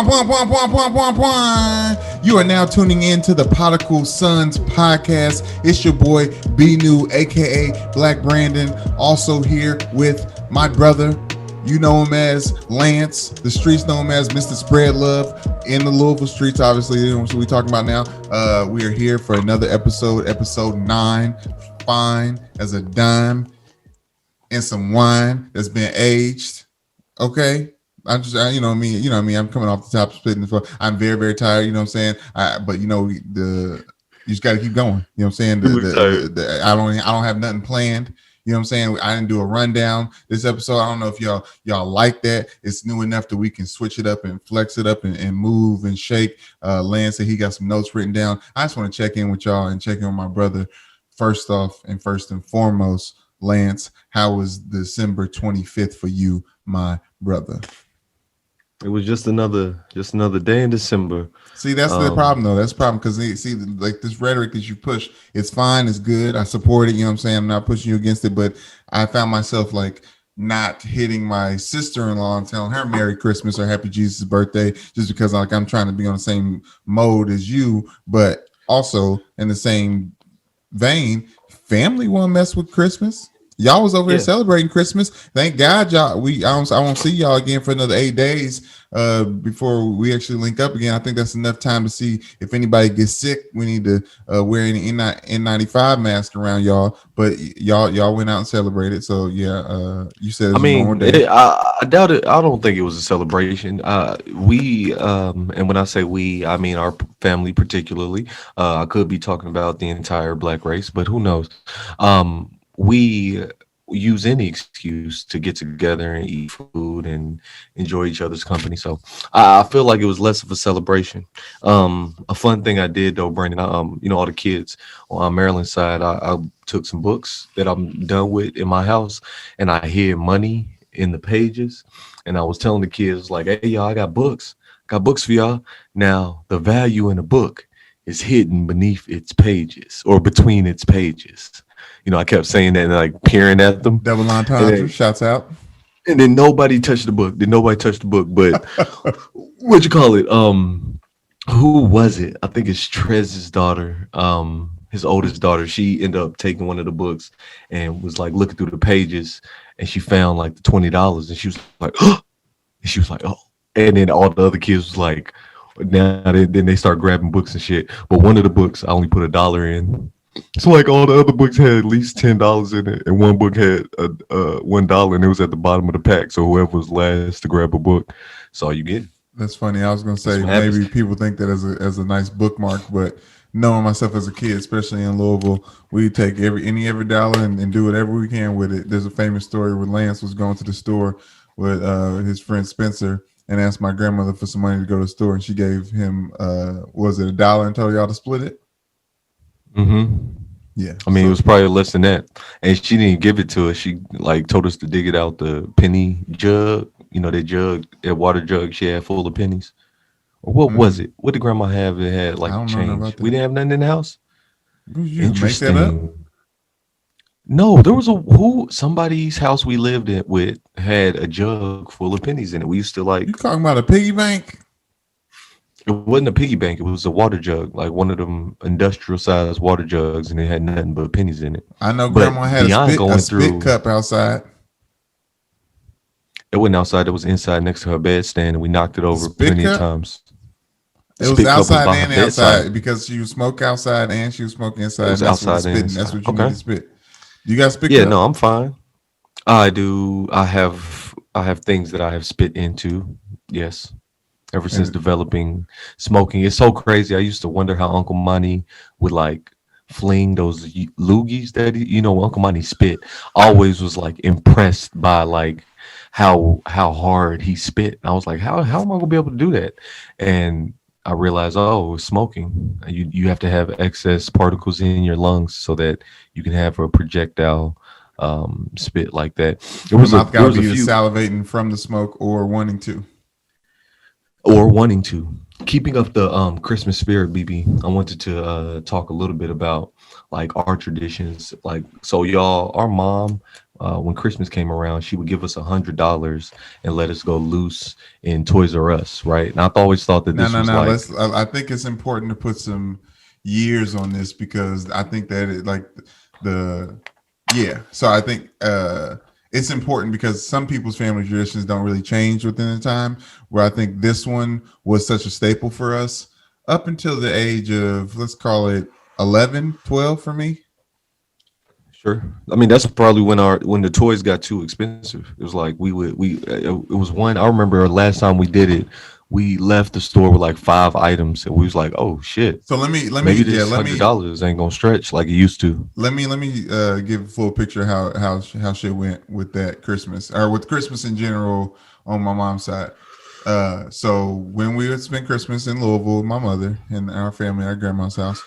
You are now tuning in to the Podigal Sons podcast. It's your boy B New, aka Black Brandon, also here with my brother. You know him as Lance. The streets know him as Mr. Spread Love. In the Louisville streets, obviously, what we're talking about now. We are here for another episode 9. Fine as a dime and some wine that's been aged. Okay. I'm just, you know me, I'm coming off the top spitting. I'm very, very tired. You know what I'm saying? But you just got to keep going. You know what I'm saying? I don't have nothing planned. You know what I'm saying? I didn't do a rundown this episode. I don't know if y'all like that. It's new enough that we can switch it up and flex it up and move and shake. Lance said he got some notes written down. I just want to check in with y'all and check in with my brother. First and foremost, Lance, how was December 25th for you, my brother? It was just another day in December. See, that's the problem, though. That's the problem because see, like this rhetoric that you push, it's fine, it's good. I support it. You know what I'm saying? I'm not pushing you against it, but I found myself like not hitting my sister-in-law and telling her Merry Christmas or Happy Jesus' birthday just because like I'm trying to be on the same mode as you, but also in the same vein, family won't mess with Christmas. Y'all was over there celebrating Christmas. Thank God, y'all. I won't see y'all again for another 8 days before we actually link up again. I think that's enough time to see if anybody gets sick. We need to wear an N95 mask around y'all. But y'all went out and celebrated. So yeah, you said. I doubt it. I don't think it was a celebration. We and when I say we, I mean our family particularly. I could be talking about the entire Black race, but who knows? We use any excuse to get together and eat food and enjoy each other's company. So I feel like it was less of a celebration. A fun thing I did though, Brandon, all the kids on Maryland's side, I took some books that I'm done with in my house and I hid money in the pages. And I was telling the kids like, hey, y'all, I got books for y'all. Now the value in a book is hidden beneath its pages or between its pages. You know, I kept saying that and like peering at them. Double entendre, shouts out. And then nobody touched the book. But what'd you call it? Who was it? I think it's Trez's daughter, his oldest daughter. She ended up taking one of the books and was like looking through the pages and she found like the $20 and she was like, oh, and then all the other kids was like, then they start grabbing books and shit. But one of the books I only put $1 in. So like all the other books had at least $10 in it, and one book had $1, and it was at the bottom of the pack. So whoever was last to grab a book, that's all you get. That's funny. I was gonna say maybe people think that as a nice bookmark, but knowing myself as a kid, especially in Louisville, we take every dollar and do whatever we can with it. There's a famous story where Lance was going to the store with his friend Spencer and asked my grandmother for some money to go to the store, and she gave him was it $1 and told y'all to split it. Mm-hmm. Yeah, I mean, it was probably less than that, and she didn't give it to us. She like told us to dig it out the penny jug. You know, that water jug she had full of pennies. Or what was it? What did Grandma have? It had like change. We didn't have nothing in the house. You interesting. Make that up? No, there was somebody's house we lived in with had a jug full of pennies in it. We used to like. You talking about a piggy bank? It wasn't a piggy bank. It was a water jug, like one of them industrial sized water jugs, and it had nothing but pennies in it. I know Grandma had a spit cup outside. It wasn't outside. It was inside next to her bedstand, and we knocked it over plenty of times. It was outside and outside because she would smoke outside and she was smoking inside. It was outside and inside. That's what you need to spit. You got spit? Yeah, no, I'm fine. I do. I have things that I have spit into. Yes. Ever since developing smoking. It's so crazy. I used to wonder how Uncle Monty would like fling those loogies that Uncle Monty spit. Always was like impressed by like how hard he spit. I was like, how am I gonna be able to do that? And I realized, smoking. You have to have excess particles in your lungs so that you can have a projectile spit like that. It was a few salivating from the smoke or wanting to. Keeping up the Christmas spirit, BB, I wanted to talk a little bit about like our traditions. Like, so y'all, our mom when Christmas came around, she would give us $100 and let us go loose in Toys R Us, right? And I've always thought that No, this no, was no. like, I think it's important to put some years on this because I think that it like the yeah. So I think it's important because some people's family traditions don't really change within the time. Where I think this one was such a staple for us up until the age of, let's call it 11, 12 for me. sure. I mean, that's probably when the toys got too expensive. It was like it was one. I remember last time we did it, we left the store with like 5 items, and we was like, oh shit, So let me maybe yeah this $100 ain't gonna stretch like it used to. let me give a full picture of how shit went with that Christmas or with Christmas in general on my mom's side. So when we would spend Christmas in Louisville with my mother and our family, our grandma's house,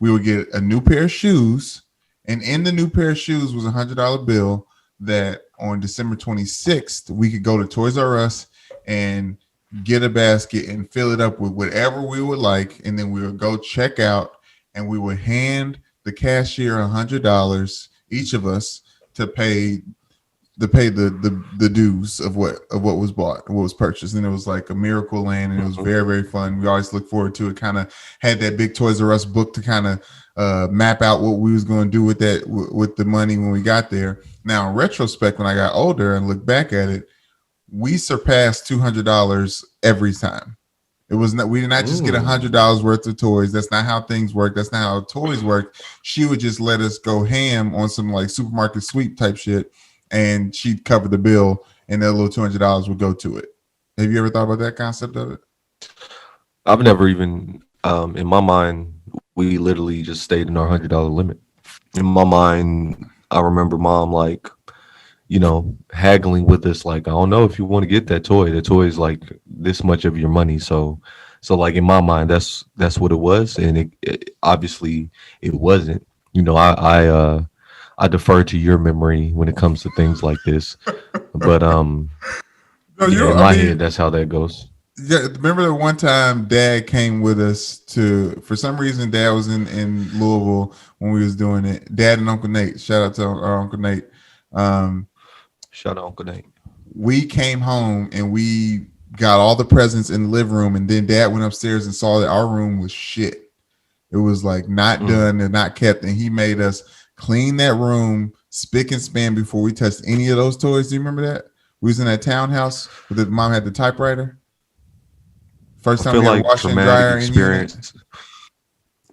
we would get a new pair of shoes, and in the new pair of shoes was $100 bill that on December 26th we could go to Toys R Us and get a basket and fill it up with whatever we would like, and then we would go check out and we would hand the cashier $100 each of us to pay the dues of what was bought, what was purchased. And it was like a miracle land, and it was very, very fun. We always look forward to it. Kind of had that big Toys R Us book to kind of map out what we was going to do with that with the money when we got there. Now in retrospect, when I got older and look back at it, we surpassed $200 every time. It was not, we did not just get $100 worth of toys. That's not how things work. That's not how toys work. She would just let us go ham on some like supermarket sweep type shit, and she'd cover the bill, and that little $200 would go to it. Have you ever thought about that concept of it? I've never even, in my mind, we literally just stayed in our $100 limit. In my mind, I remember mom like, haggling with us, like, I don't know if you want to get that toy. The toy is like this much of your money. So like in my mind, that's what it was, and it obviously it wasn't. I defer to your memory when it comes to things like this, but No, yeah, in my head, that's how that goes. yeah, remember the one time Dad came with us to, for some reason, Dad was in Louisville when we was doing it. Dad and Uncle Nate. Shout out to our Uncle Nate. Um, Shout out Uncle Nate. we came home and we got all the presents in the living room, and then Dad went upstairs and saw that our room was shit. It was like not done and not kept, and he made us clean that room spick and span before we touched any of those toys. Do you remember that? We was in that townhouse with the mom had the typewriter. First I time feel we had a like washer and traumatic dryer in unit. experience.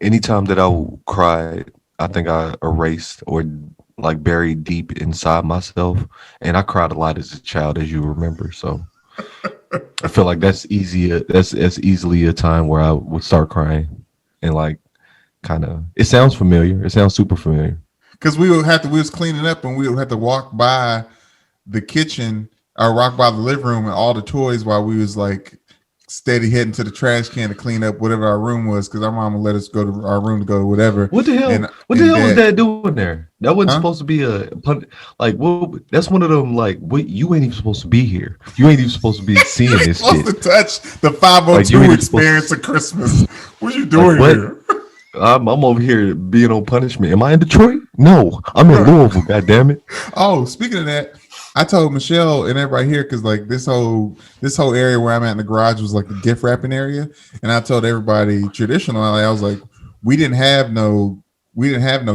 Anytime that I cried, I think I erased or like buried deep inside myself, and I cried a lot as a child, as you remember. So I feel like that's easy. That's easily a time where I would start crying, and like kind of. It sounds familiar. It sounds super familiar. Because we was cleaning up and we would have to walk by the kitchen or walk by the living room and all the toys while we was like steady heading to the trash can to clean up whatever our room was, because our mom would let us go to our room to go to whatever. What the hell? And What the hell was Dad, that doing there? That wasn't huh? supposed to be like. What? That's one of them. Like, what? You ain't even supposed to be here. You ain't even supposed to be seeing this Supposed shit. to touch the Like, you 502 ain't even experience supposed of Christmas. What you to. Like, doing what? here? I'm over here being on punishment. Am I in Detroit? No, I'm in Louisville. God damn it. Oh, speaking of that, I told Michelle and everybody here, because like this whole area where I'm at in the garage was like the gift wrapping area, and I told everybody traditional. I was like, we didn't have no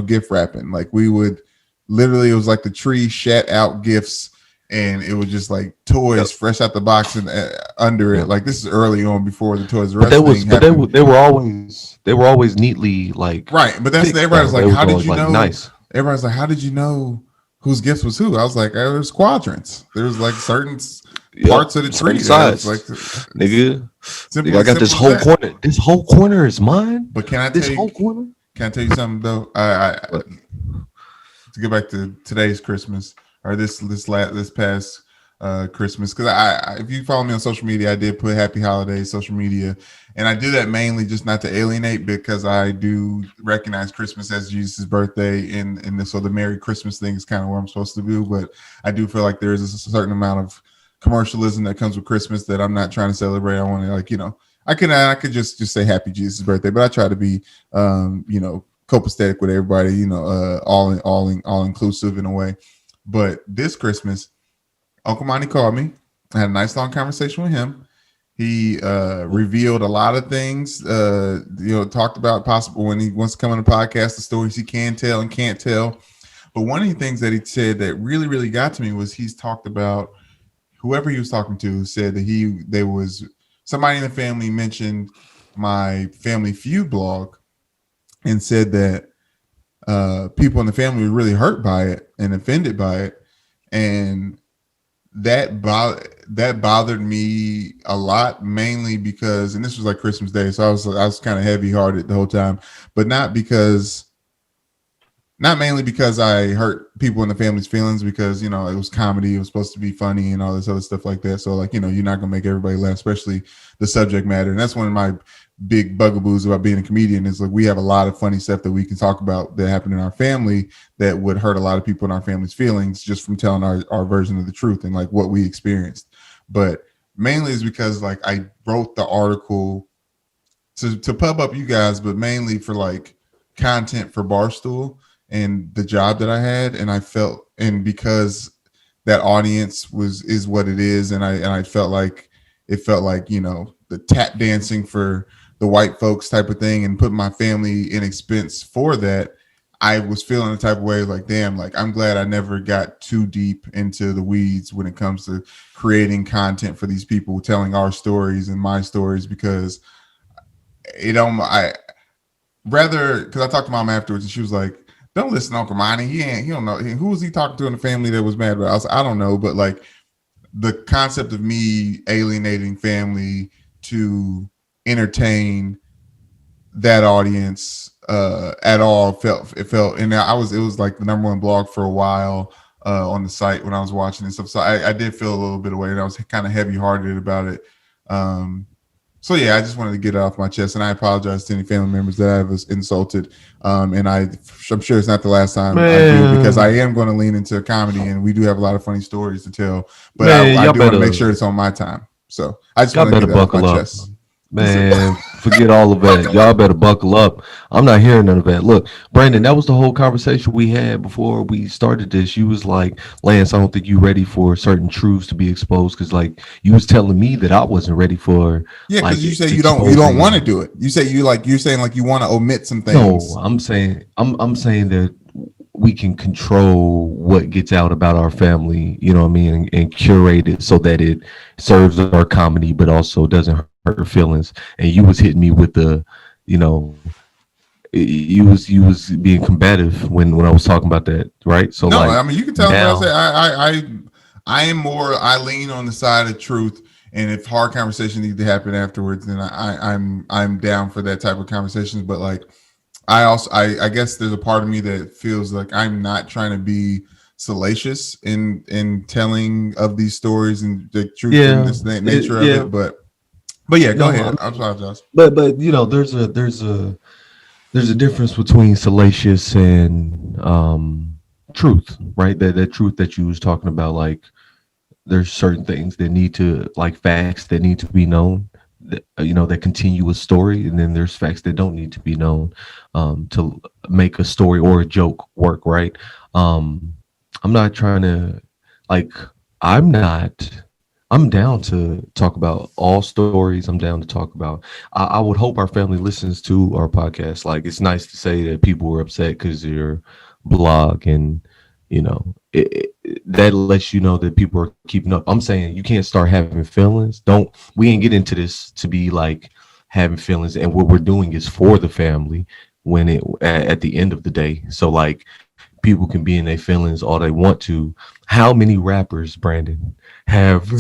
gift wrapping. Like we would literally, it was like the tree shat out gifts, and it was just like toys fresh out the box and under it. Yep. Like this is early on before the Toys R But Us that was, thing but happened. They were always neatly like Right, but that's fixed everybody's though. like, They was how did always you like know? nice. Everybody's like, how did you know whose gifts was who? I was like, there's quadrants. There's like certain Yep. parts of the Certain tree that was sides, like nigga. simple, Nigga, I got this simple as whole that. corner. This whole corner is mine. But can I This tell you? whole corner. Can I tell you something though? I What? to get back to today's Christmas or this past Christmas, because if you follow me on social media, I did put Happy Holidays social media, and I do that mainly just not to alienate, because I do recognize Christmas as Jesus' birthday, and so the Merry Christmas thing is kind of what I'm supposed to do. But I do feel like there is a certain amount of commercialism that comes with Christmas that I'm not trying to celebrate. I want to I could just say Happy Jesus' birthday, but I try to be copacetic with everybody, all inclusive in a way. But this Christmas, Uncle Monty called me. I had a nice long conversation with him. He revealed a lot of things. Talked about possible when he wants to come on the podcast, the stories he can tell and can't tell. But one of the things that he said that really, really got to me was he's talked about whoever he was talking to said that there was somebody in the family mentioned my Family Feud blog and said that people in the family were really hurt by it and offended by it, and that bothered me a lot, mainly because, and this was like Christmas Day, so I was kind of heavy hearted the whole time, but not mainly because I hurt people in the family's feelings, because it was comedy, it was supposed to be funny and all this other stuff like that. So like you're not gonna make everybody laugh, especially the subject matter. And that's one of my big bugaboos about being a comedian is like we have a lot of funny stuff that we can talk about that happened in our family that would hurt a lot of people in our family's feelings just from telling our version of the truth and like what we experienced. But mainly is because like I wrote the article to pub up you guys, but mainly for like content for Barstool and the job that I had, and I felt, and because that audience is what it is, and I felt like the tap dancing for the white folks type of thing and putting my family in expense for that, I was feeling the type of way like, damn, like I'm glad I never got too deep into the weeds when it comes to creating content for these people, telling our stories and my stories, because because I talked to Mom afterwards and she was like, don't listen to Uncle Monty. He don't know. Who was he talking to in the family that was mad about? I was like, I don't know, but like the concept of me alienating family to entertain that audience at all felt, and it was like the number one blog for a while on the site when I was watching and stuff. So I did feel a little bit away, and I was kind of heavy hearted about it. So yeah, I just wanted to get it off my chest, and I apologize to any family members that I was insulted. And I'm sure it's not the last time I do, because I am going to lean into comedy, and we do have a lot of funny stories to tell. But I do want to make sure it's on my time. So I just want to get it off my chest. Man, forget all of that. Y'all better buckle up. I'm not hearing none of that. Look, Brandon, that was the whole conversation we had before we started this. You was like, Lance, I don't think you ready for certain truths to be exposed, because like you was telling me that I wasn't ready for. Yeah, because you say you don't want to do it. You say you're saying like you want to omit some things. No, I'm saying that we can control what gets out about our family, you know what I mean, and curate it so that it serves our comedy, but also doesn't hurt her feelings. And you was hitting me with the, you was being combative when I was talking about that, right? So no, like, I mean, you can tell now, what I say. I lean on the side of truth, and if hard conversation needs to happen afterwards, then I'm down for that type of conversations. But like, I guess there's a part of me that feels like I'm not trying to be salacious in telling of these stories and the truth and this nature of it. But yeah, go ahead. I apologize. But there's a difference between salacious and truth, right? That truth that you was talking about, like there's certain things that need to, like facts that need to be known, that continuous story, and then there's facts that don't need to be known to make a story or a joke work, right? I'm not trying to, like, I'm down to talk about all stories. I'm down to talk about, I would hope our family listens to our podcast. Like, it's nice to say that people were upset because of your blog, and that lets you know that people are keeping up. I'm saying you can't start having feelings. We ain't get into this to be like having feelings, and what we're doing is for the family when at the end of the day. So like, people can be in their feelings all they want to. How many rappers, Brandon, have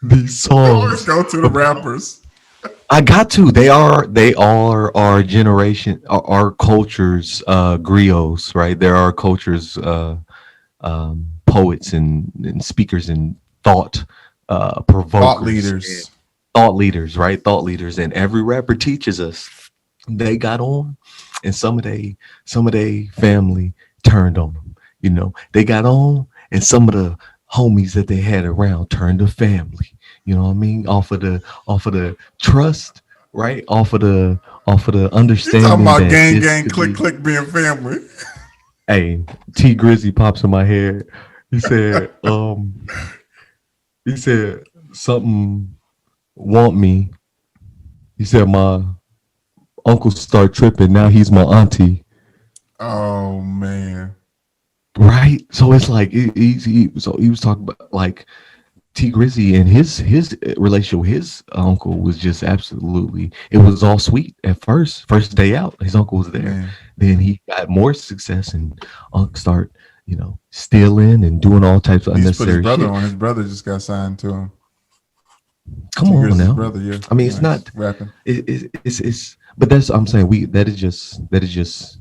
these songs? Let's go to the rappers. I got to. They are our generation, our culture's griots, right? There are culture's poets and speakers and thought provokers, thought leaders, and every rapper teaches us. They got on, and some of they family turned on them. They got on, and some of the homies that they had around turned to family. You know what I mean? Off of the trust, right? Off of the understanding. You're talking about gang, click, being family. Hey, T Grizzy pops in my head He said, he said something want me. He said my uncle start tripping. Now he's my auntie. Oh man. Right. So it's like so he was talking about like T Grizzy and his relationship with his uncle was just absolutely, it was all sweet at first day out. His uncle was there. Man. Then he got more success and Unc start, stealing and doing all types of He just put his unnecessary brother shit. on. His brother just got signed to him. Come on Grizzly's now. brother, yeah. I mean, it's Nice. not Rapping. it's but that's, I'm saying, that is just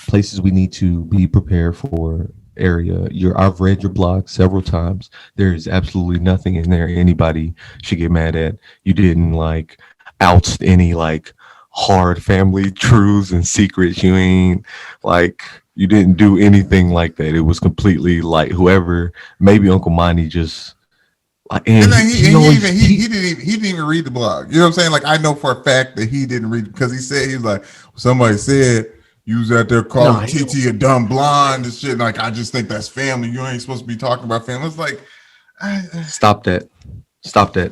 places we need to be prepared for. Area, I've read your blog several times. There is absolutely nothing in there anybody should get mad at. You didn't like out any like hard family truths and secrets. You ain't like, you didn't do anything like that. It was completely like whoever, maybe Uncle Monty just like, and And then he always he didn't even read the blog. You know what I'm saying? Like I know for a fact that he didn't read, because he said, he was like, somebody said you was out there calling nah, TT a dumb blonde and shit. And like, I just think that's family. You ain't supposed to be talking about family. It's like, stop that. Stop that.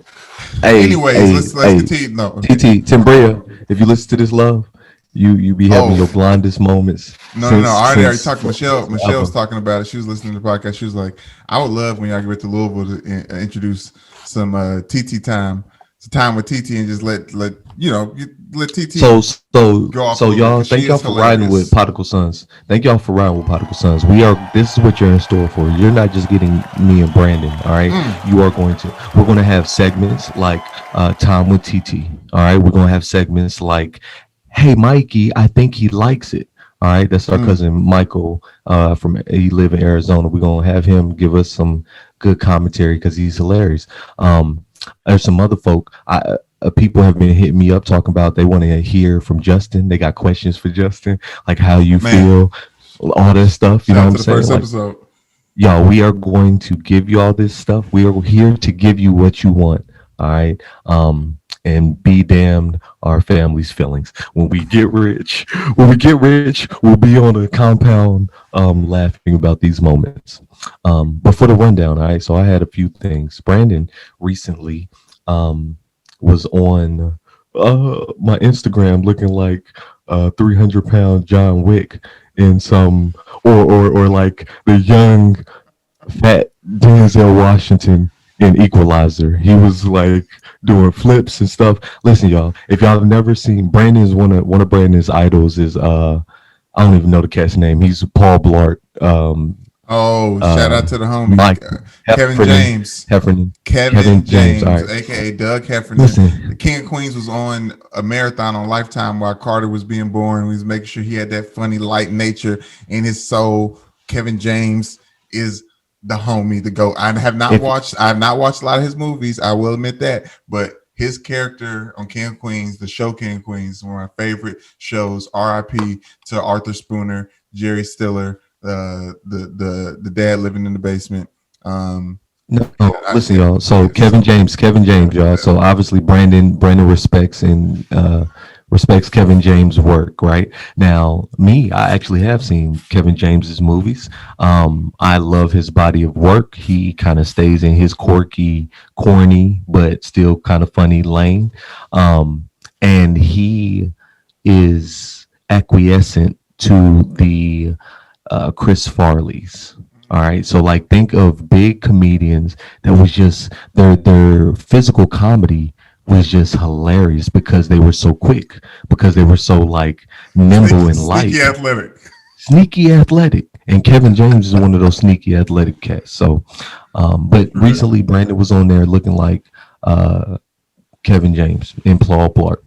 Hey, anyways, let's continue. No, TT Timbria, if you listen to this, love, you be having your blondest moments. No. I already talked to Michelle. Michelle was talking about it. She was listening to the podcast. She was like, I would love when y'all get to Louisville to introduce some TT time. It's time with TT and just let TT. So y'all, thank y'all for riding with Podigal Sons. Thank y'all for riding with Podigal Sons. This is what you're in store for. You're not just getting me and Brandon. All right. We're going to have segments like time with TT. All right. We're going to have segments like, hey, Mikey, I think he likes it. All right. That's our cousin Michael he live in Arizona. We're going to have him give us some good commentary because he's hilarious. There's some other folk. People have been hitting me up talking about they want to hear from Justin. They got questions for Justin, like how you feel, all that stuff. You know what I'm saying? First episode. Y'all, we are going to give you all this stuff. We are here to give you what you want. All right. And be damned our family's feelings. When we get rich, we'll be on a compound laughing about these moments. But for the rundown, all right, so I had a few things. Brandon recently was on my Instagram looking like 300-pound John Wick in some, or like the young fat Denzel Washington in Equalizer. He was like doing flips and stuff. Listen, y'all, if y'all have never seen, Brandon's one of Brandon's idols is I don't even know the cat's name. He's Paul Blart. Shout out to the homie Mike Kevin James. Kevin James, all right. aka Doug Heffernan. Listen. The King of Queens was on a marathon on Lifetime while Carter was being born. We was making sure he had that funny light nature in his soul. Kevin James is the homie, the GOAT. I have not watched a lot of his movies, I will admit that, but his character on King of Queens, the show King of Queens, one of my favorite shows. R.I.P. to Arthur Spooner, Jerry Stiller, the dad living in the basement. Listen, y'all. So Kevin James, y'all. So obviously Brandon respects Kevin James' work, right? Now, I actually have seen Kevin James's movies. I love his body of work. He kind of stays in his quirky, corny, but still kind of funny lane. And he is acquiescent to the Chris Farley's. All right. So like think of big comedians that was just their physical comedy was just hilarious because they were so quick, because they were so like nimble and light. Sneaky athletic. And Kevin James is one of those sneaky athletic cats. So but recently Brandon was on there looking like Kevin James in Paul Blart.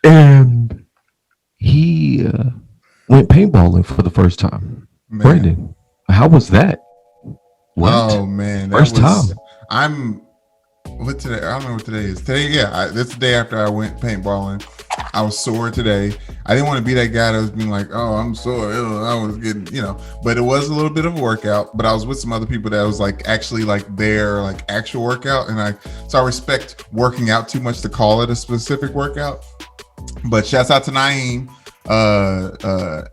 And he went paintballing for for the first time. Man. Brandon, how was that? What? Oh man, first time. I don't know what today is. Today, that's the day after I went paintballing. I was sore today. I didn't want to be that guy that was being like, "Oh, I'm sore." I was getting, but it was a little bit of a workout. But I was with some other people that was like actually like their like actual workout, and I respect working out too much to call it a specific workout. But shouts out to Naeem,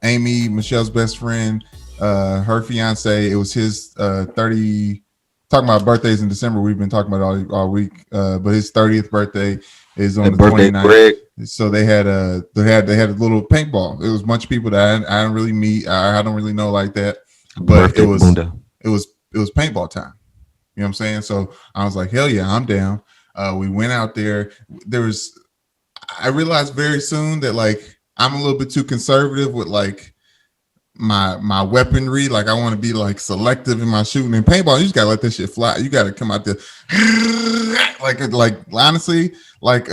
Amy, Michelle's best friend. Her fiance, it was his 30. Talking about birthdays in December, we've been talking about all week. But his 30th birthday is on the birthday 29th. Greg. So they had a little paintball. It was a bunch of people that I don't really meet. I don't really know like that. But Birthday it was Bunda. it was paintball time. You know what I'm saying? So I was like, hell yeah, I'm down. We went out there. I realized very soon that like I'm a little bit too conservative with like my weaponry. Like I want to be like selective in my shooting. And paintball, you just gotta let this shit fly. You gotta come out there like honestly, like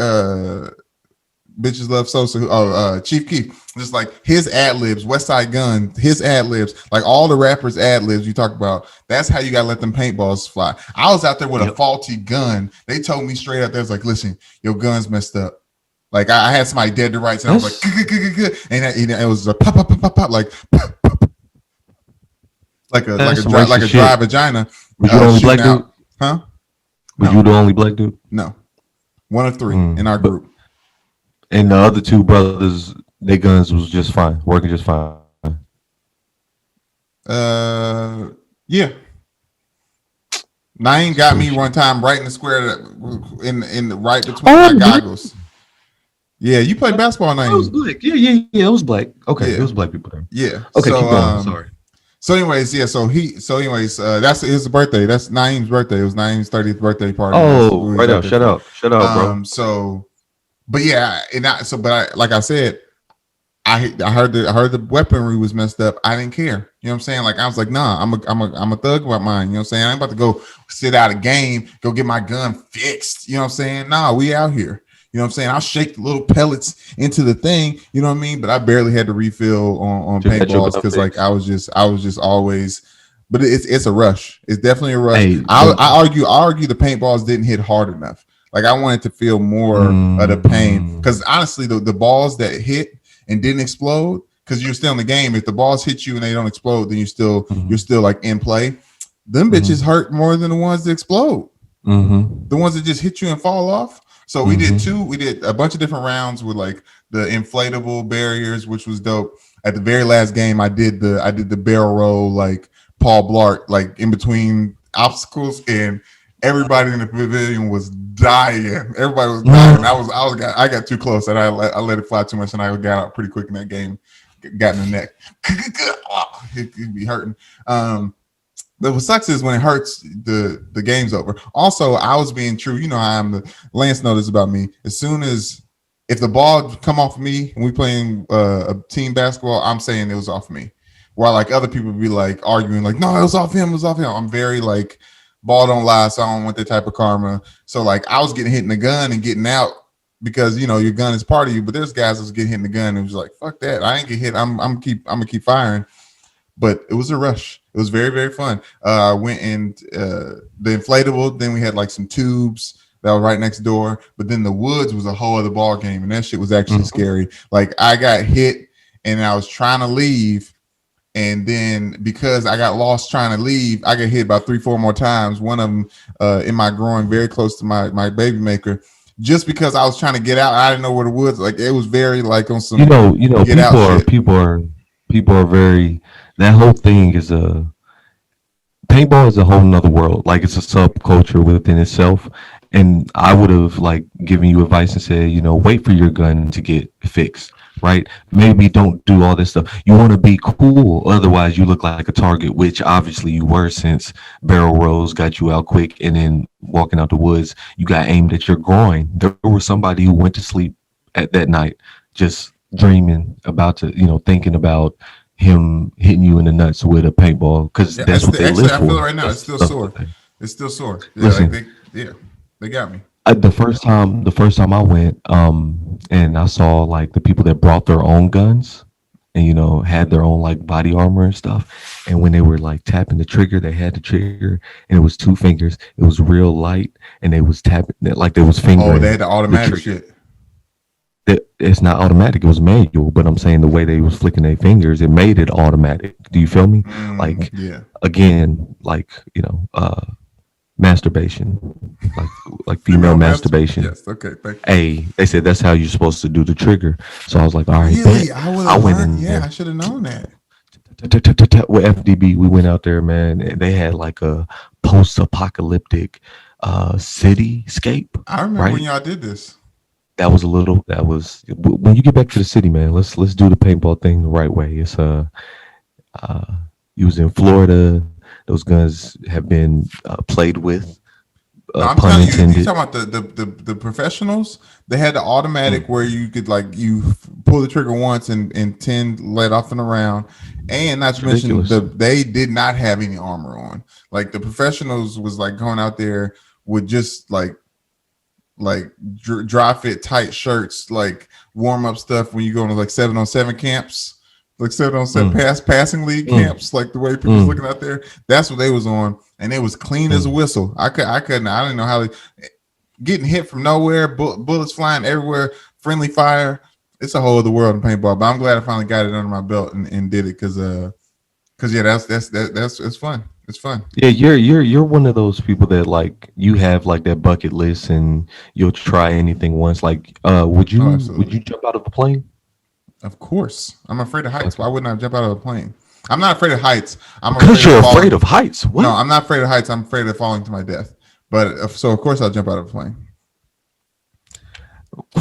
Bitches Love Sosa, Chief Keef, just like his ad libs, West Side Gun, his ad libs, like all the rappers' ad libs you talk about. That's how you gotta let them paintballs fly. I was out there with a faulty gun. They told me straight out there, it's like, listen, your gun's messed up. Like I had somebody dead to rights, and I was like, and it was a pop, pop, pop, pop, pop, like a dry vagina. Was you the only black dude? Huh? Was you the only black dude? No, one of three in our group. And the other two brothers, their guns was just fine, working just fine. Yeah. Naeem got me one time right in the square, in the right between my goggles. Yeah, you played basketball, Naeem. It was black. Yeah, it was black. Okay, it was black people there. Yeah. Okay, keep going. Sorry. So anyways, that's his birthday. That's Naeem's birthday. It was Naeem's 30th birthday party. Oh, right out. Shut up, bro. But yeah, like I said, I heard the weaponry was messed up. I didn't care. You know what I'm saying? Like I was like, nah, I'm a thug about mine. You know what I'm saying? I ain't about to go sit out a game, go get my gun fixed. You know what I'm saying? Nah, we out here. You know what I'm saying? I'll shake the little pellets into the thing. You know what I mean? But I barely had to refill on paintballs because like I was just always. But it's a rush. It's definitely a rush. Hey, I argue the paintballs didn't hit hard enough. Like I wanted to feel more of the pain because honestly, the balls that hit and didn't explode, because you're still in the game. If the balls hit you and they don't explode, then you're still like in play. Them bitches hurt more than the ones that explode. The ones that just hit you and fall off. So we did a bunch of different rounds with like the inflatable barriers, which was dope. At the very last game, I did the barrel roll like Paul Blart, like in between obstacles, and everybody in the pavilion was dying. Everybody was dying. I got too close and I let it fly too much, and I got out pretty quick in that game. Got in the neck. It'd be hurting. But what sucks is when it hurts, the game's over. Also, I was being true. You know how I'm. Lance knows this about me. As soon as if the ball come off me and we playing a team basketball, I'm saying it was off me. While like other people be like arguing, like, no, it was off him. It was off him. I'm very like, ball don't lie, so I don't want that type of karma. So like I was getting hit in the gun and getting out because you know your gun is part of you. But there's guys that was getting hit in the gun and was like, fuck that. I ain't get hit. I'm gonna keep firing. But it was a rush. It was very, very fun. I went in the inflatable. Then we had like some tubes that were right next door. But then the woods was a whole other ball game, and that shit was actually scary. Like I got hit, and I was trying to leave, and then because I got lost trying to leave, I got hit about 3-4 more times. One of them in my groin, very close to my baby maker. Just because I was trying to get out, I didn't know where the woods. Like it was very like on some. People are very. That whole thing is paintball is a whole nother world. Like it's a subculture within itself. And I would have like given you advice and said, you know, wait for your gun to get fixed, right? Maybe don't do all this stuff. You want to be cool. Otherwise you look like a target, which obviously you were since barrel rolls got you out quick. And then walking out the woods, you got aimed at your groin. There was somebody who went to sleep at that night, just dreaming about thinking about him hitting you in the nuts with a paintball because that's what they live for. I feel it right now. It's still sore. It's still sore. Yeah, listen, they got me. The first time I went, and I saw like the people that brought their own guns and had their own like body armor and stuff. And when they were like tapping the trigger, they had the trigger, and it was 2 fingers. It was real light, and they was tapping like they was fingering. Oh, they had the automatic shit. It's not automatic, it was manual, but I'm saying the way they was flicking their fingers, it made it automatic. Do you feel me? Again, like masturbation, like female masturbation. Yes, okay, thank you. Hey, they said that's how you're supposed to do the trigger. So I was like, all right, really? I went in. Yeah, I should have known that. with FDB. We went out there, man. And they had like a post-apocalyptic cityscape, I remember when right? y'all did this. That was a little. That was when you get back to the city, man. Let's do the paintball thing the right way. It's uh, you was in Florida. Those guns have been played with, No, I'm pun telling you, you intended. talking about the professionals? They had the automatic Mm, where you could like you pull the trigger once and 10 let off in a round, and not it's to mention ridiculous. they did not have any armor on. Like the professionals was like going out there with just like dry fit tight shirts, like warm up stuff when you go to like 7-on-7 camps, like 7-on-7 Mm, passing league mm, camps, like the way people's mm, looking out there. That's what they was on, and it was clean as a mm. whistle. I couldn't. I didn't know how getting hit from nowhere, bullets flying everywhere, friendly fire. It's a whole other world in paintball. But I'm glad I finally got it under my belt and did it because yeah, that's it's fun. It's fun. Yeah, you're one of those people that like you have like that bucket list and you'll try anything once. Like, Oh, would absolutely. you jump out of a plane? Of course. I'm afraid of heights. Why Okay. wouldn't I jump out of a plane? I'm not afraid of heights. I'm Because afraid of you're falling. afraid of heights. No, What? I'm not afraid of heights. I'm afraid of falling to my death. But so of course I'll jump out of a plane.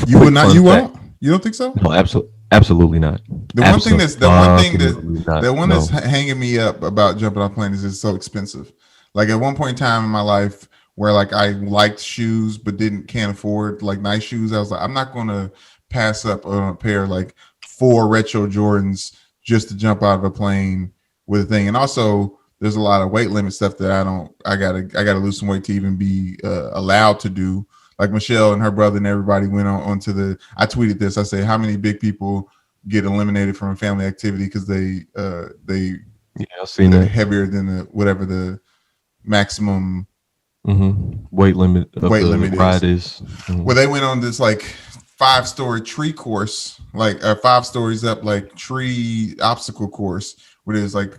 You would Quick not. fun You fact. won't. You don't think so? No, absolutely not. The one thing Not. the one that's No. hanging me up about jumping on planes is it's so expensive. Like at one point in time in my life where like I liked shoes but can't afford like nice shoes, I was like, I'm not gonna pass up on a pair of like four retro Jordans just to jump out of a plane with a thing. And also there's a lot of weight limit stuff that I gotta lose some weight to even be allowed to do. Like Michelle and her brother and everybody went onto the. I tweeted this. I say, how many big people get eliminated from a family activity because they Yeah, I've seen that. heavier than the whatever the maximum Weight limit of weight the limit ride is. is. Where they went on this like 5-story tree course, like 5 stories up, like tree obstacle course, where there's like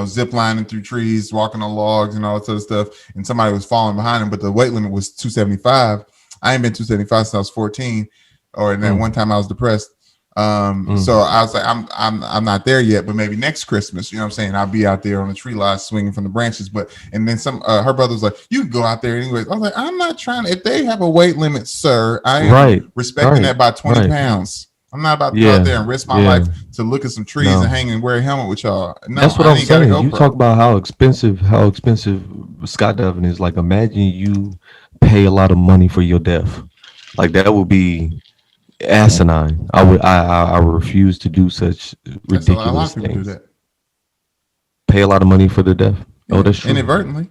zip lining through trees, walking on logs, and all that sort of stuff. And somebody was falling behind him, but the weight limit was 275. I ain't been 275 since I was 14, or in that one Mm, time I was depressed. So mm. I was like, I'm not there yet, but maybe next Christmas, you know what I'm saying? I'll be out there on the tree line swinging from the branches. But and then her brother was like, you can go out there anyways. I was like, I'm not trying. If they have a weight limit, sir, I am Right, respecting right, that by 20 right. pounds. I'm not about to go out Yeah, there and risk my yeah. life to look at some trees and No, hang and wear a helmet with y'all. No, that's what I I'm ain't got a saying. You talk GoPro. about how expensive skydiving is. Like, imagine you pay a lot of money for your death. Like that would be asinine. I refuse to do such That's a lot ridiculous of people do things. that. Pay a lot of money for the death. Oh, Yeah, that's true. inadvertently.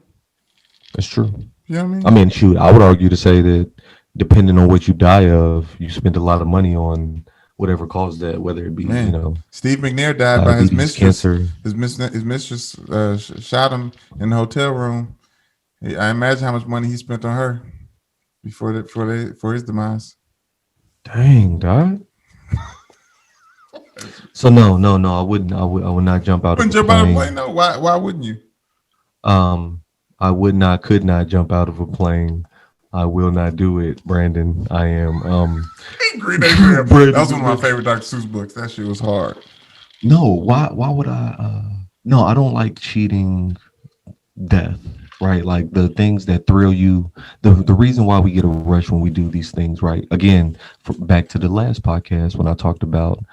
That's true. You know what I I mean? mean, shoot, I would argue to say that depending on what you die of, you spend a lot of money on whatever caused that, whether it be, Man, Steve McNair died by his diabetes, mistress. cancer. His mistress shot him in the hotel room. I imagine how much money he spent on her for his demise. Dang, dog. So no, no, no, I wouldn't. I would not jump out of Wouldn't a jump out of a plane? plane. No. Why wouldn't you? I would not, could not jump out of a plane. I will not do it, Brandon. I am Green Day Graham. That was one of my Brandon. favorite Dr. Seuss books. That shit was hard. No, why would I no, I don't like cheating death, right? Like the things that thrill you, the reason why we get a rush when we do these things, right? Again, back to the last podcast when I talked about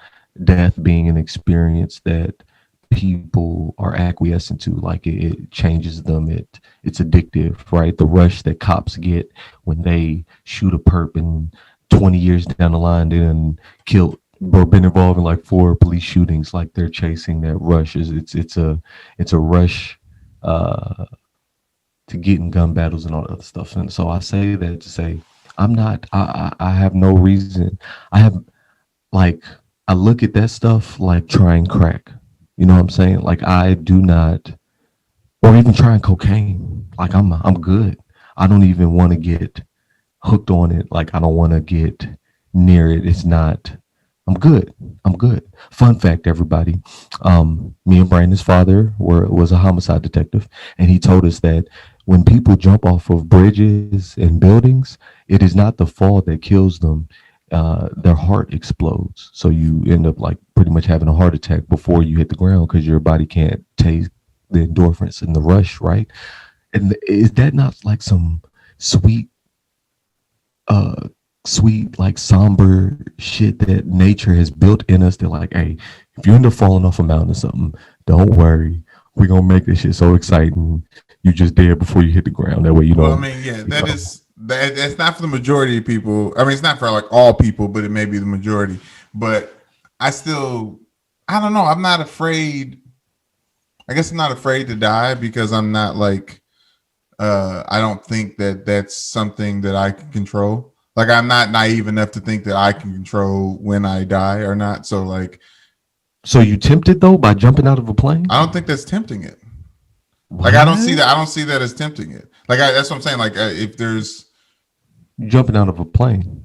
death being an experience that people are acquiescent to, like it changes them, it's addictive, right? The rush that cops get when they shoot a perp and 20 years down the line they done killed or been involved in like 4 police shootings, like they're chasing that rush. Is it's a rush uh to get in gun battles and all that other stuff. And so I say that to say I'm not. I have no reason. I have like I look at that stuff like trying crack. You know what I'm saying? Like I do not, or even trying cocaine. Like I'm good. I don't even want to get hooked on it. Like I don't want to get near it. It's not. I'm good. I'm good. Fun fact, everybody. Me and Brandon's father was a homicide detective, and he told us that when people jump off of bridges and buildings, it is not the fall that kills them. their heart explodes. So you end up like pretty much having a heart attack before you hit the ground because your body can't take the endorphins and the rush, right? And is that not like some sweet, uh, sweet, like somber shit that nature has built in us? They're like, hey, if you end up falling off a mountain or something, don't worry. We're gonna make this shit so exciting. You just dead before you hit the ground. That way you Well, I don't. mean, yeah, You know. that's not for the majority of people. I mean, it's not for like all people, but it may be the majority. But I still, I don't know. I'm not afraid. I guess I'm not afraid to die because I'm not like, I don't think that that's something that I can control. Like, I'm not naive enough to think that I can control when I die or not. So, like, So you tempted though by jumping out of a plane? I don't think that's tempting it. What? Like, I don't see that. I don't see that as tempting it. Like, that's what I'm saying. Like, if there's Jumping out of a plane.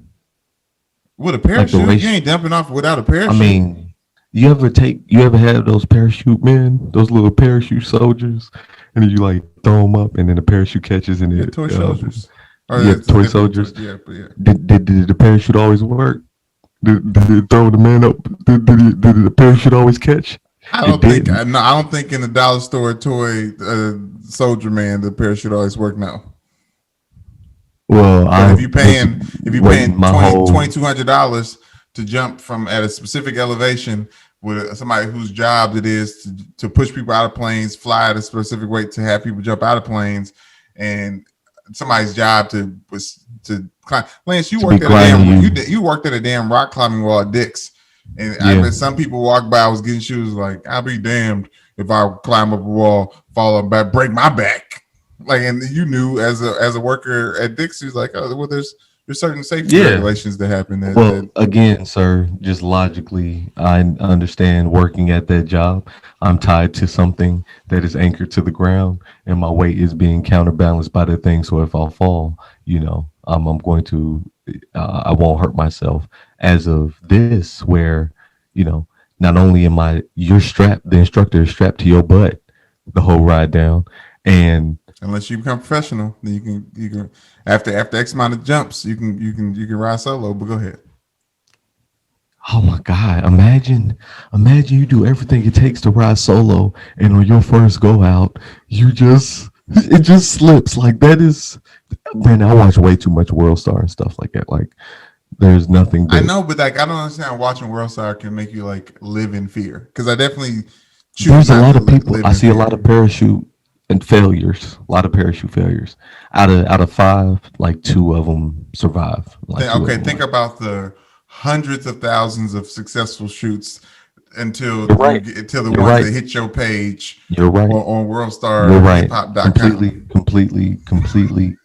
with a Like the parachute, you race. ain't jumping off without a I parachute. mean, you ever have those parachute men, those little parachute soldiers, and then you like throw them up, and then the parachute catches, and Yeah, it, toy soldiers. Or yeah, it's toy different. soldiers. Yeah, but yeah. Did the parachute always work? Did it throw the man up? Did the parachute always catch? I It don't think. didn't. No, I don't think in the dollar store toy soldier man the parachute always work now. Well, Because I was if you waiting paying my whole. $2,200 to jump from at a specific elevation with somebody whose job it is to push people out of planes, fly at a specific way to have people jump out of planes, and somebody's job to was to climb. Lance, you To worked be at a damn grinding you worked at a damn rock climbing wall at Dick's, and I Yeah. bet some people walk by. I was getting shoes like I'll be damned if I climb up a wall, fall up back, break my back. Like, and you knew as a worker at Dixie's, like, oh, well, there's certain safety Yeah. regulations that happen Well, again, sir, just logically, I understand working at that job. I'm tied to something that is anchored to the ground, and my weight is being counterbalanced by the thing. So if I fall, I'm going to, I won't hurt myself. As of this, where, not only you're strapped, the instructor is strapped to your butt the whole ride down, and unless you become professional, then you can after X amount of jumps, you can ride solo. But go ahead. oh my God, imagine you do everything it takes to ride solo, and on your first go out, it just slips. Like that is, man, I watch way too much World Star and stuff like that. Like there's nothing I but know, but like I don't understand watching World Star can make you like live in fear because I definitely choose there's a not lot to of people. live I in see a fear. lot of parachute and failures. A lot of parachute failures. Out of five, like two of them survive. Like two of Okay, them. think about the hundreds of thousands of successful shoots until You're right. until the You're ones right. that hit your page You're right. on You're WorldStar right. HipHop.com. Completely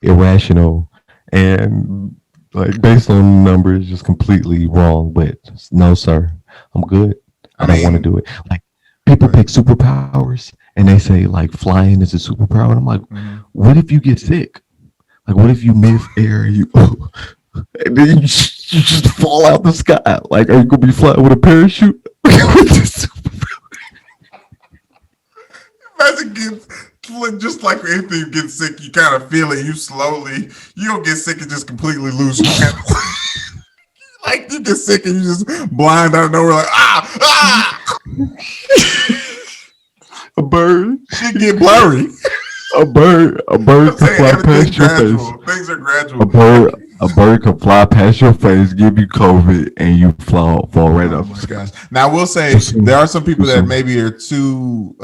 irrational and like based on numbers, just completely wrong. But no, sir, I'm good. I I don't want to mean, do it. Like people pick superpowers and they say like flying is a superpower. And I'm like, what if you get sick? Like, what if you mid-air and and then you just fall out the sky? Like, are you gonna be flying with a parachute? imagine getting just like anything you get sick, you kind of feel it. You don't get sick and just completely lose control. Like you get sick and you just blind out of nowhere, like ah. A bird, Shit get blurry. a bird I'm can saying fly everything's past your face. gradual. Things are gradual. A bird can fly past your face, give you COVID, and you fall right Oh up. my gosh! Now I will say Too soon. there are some people Too that soon. maybe are too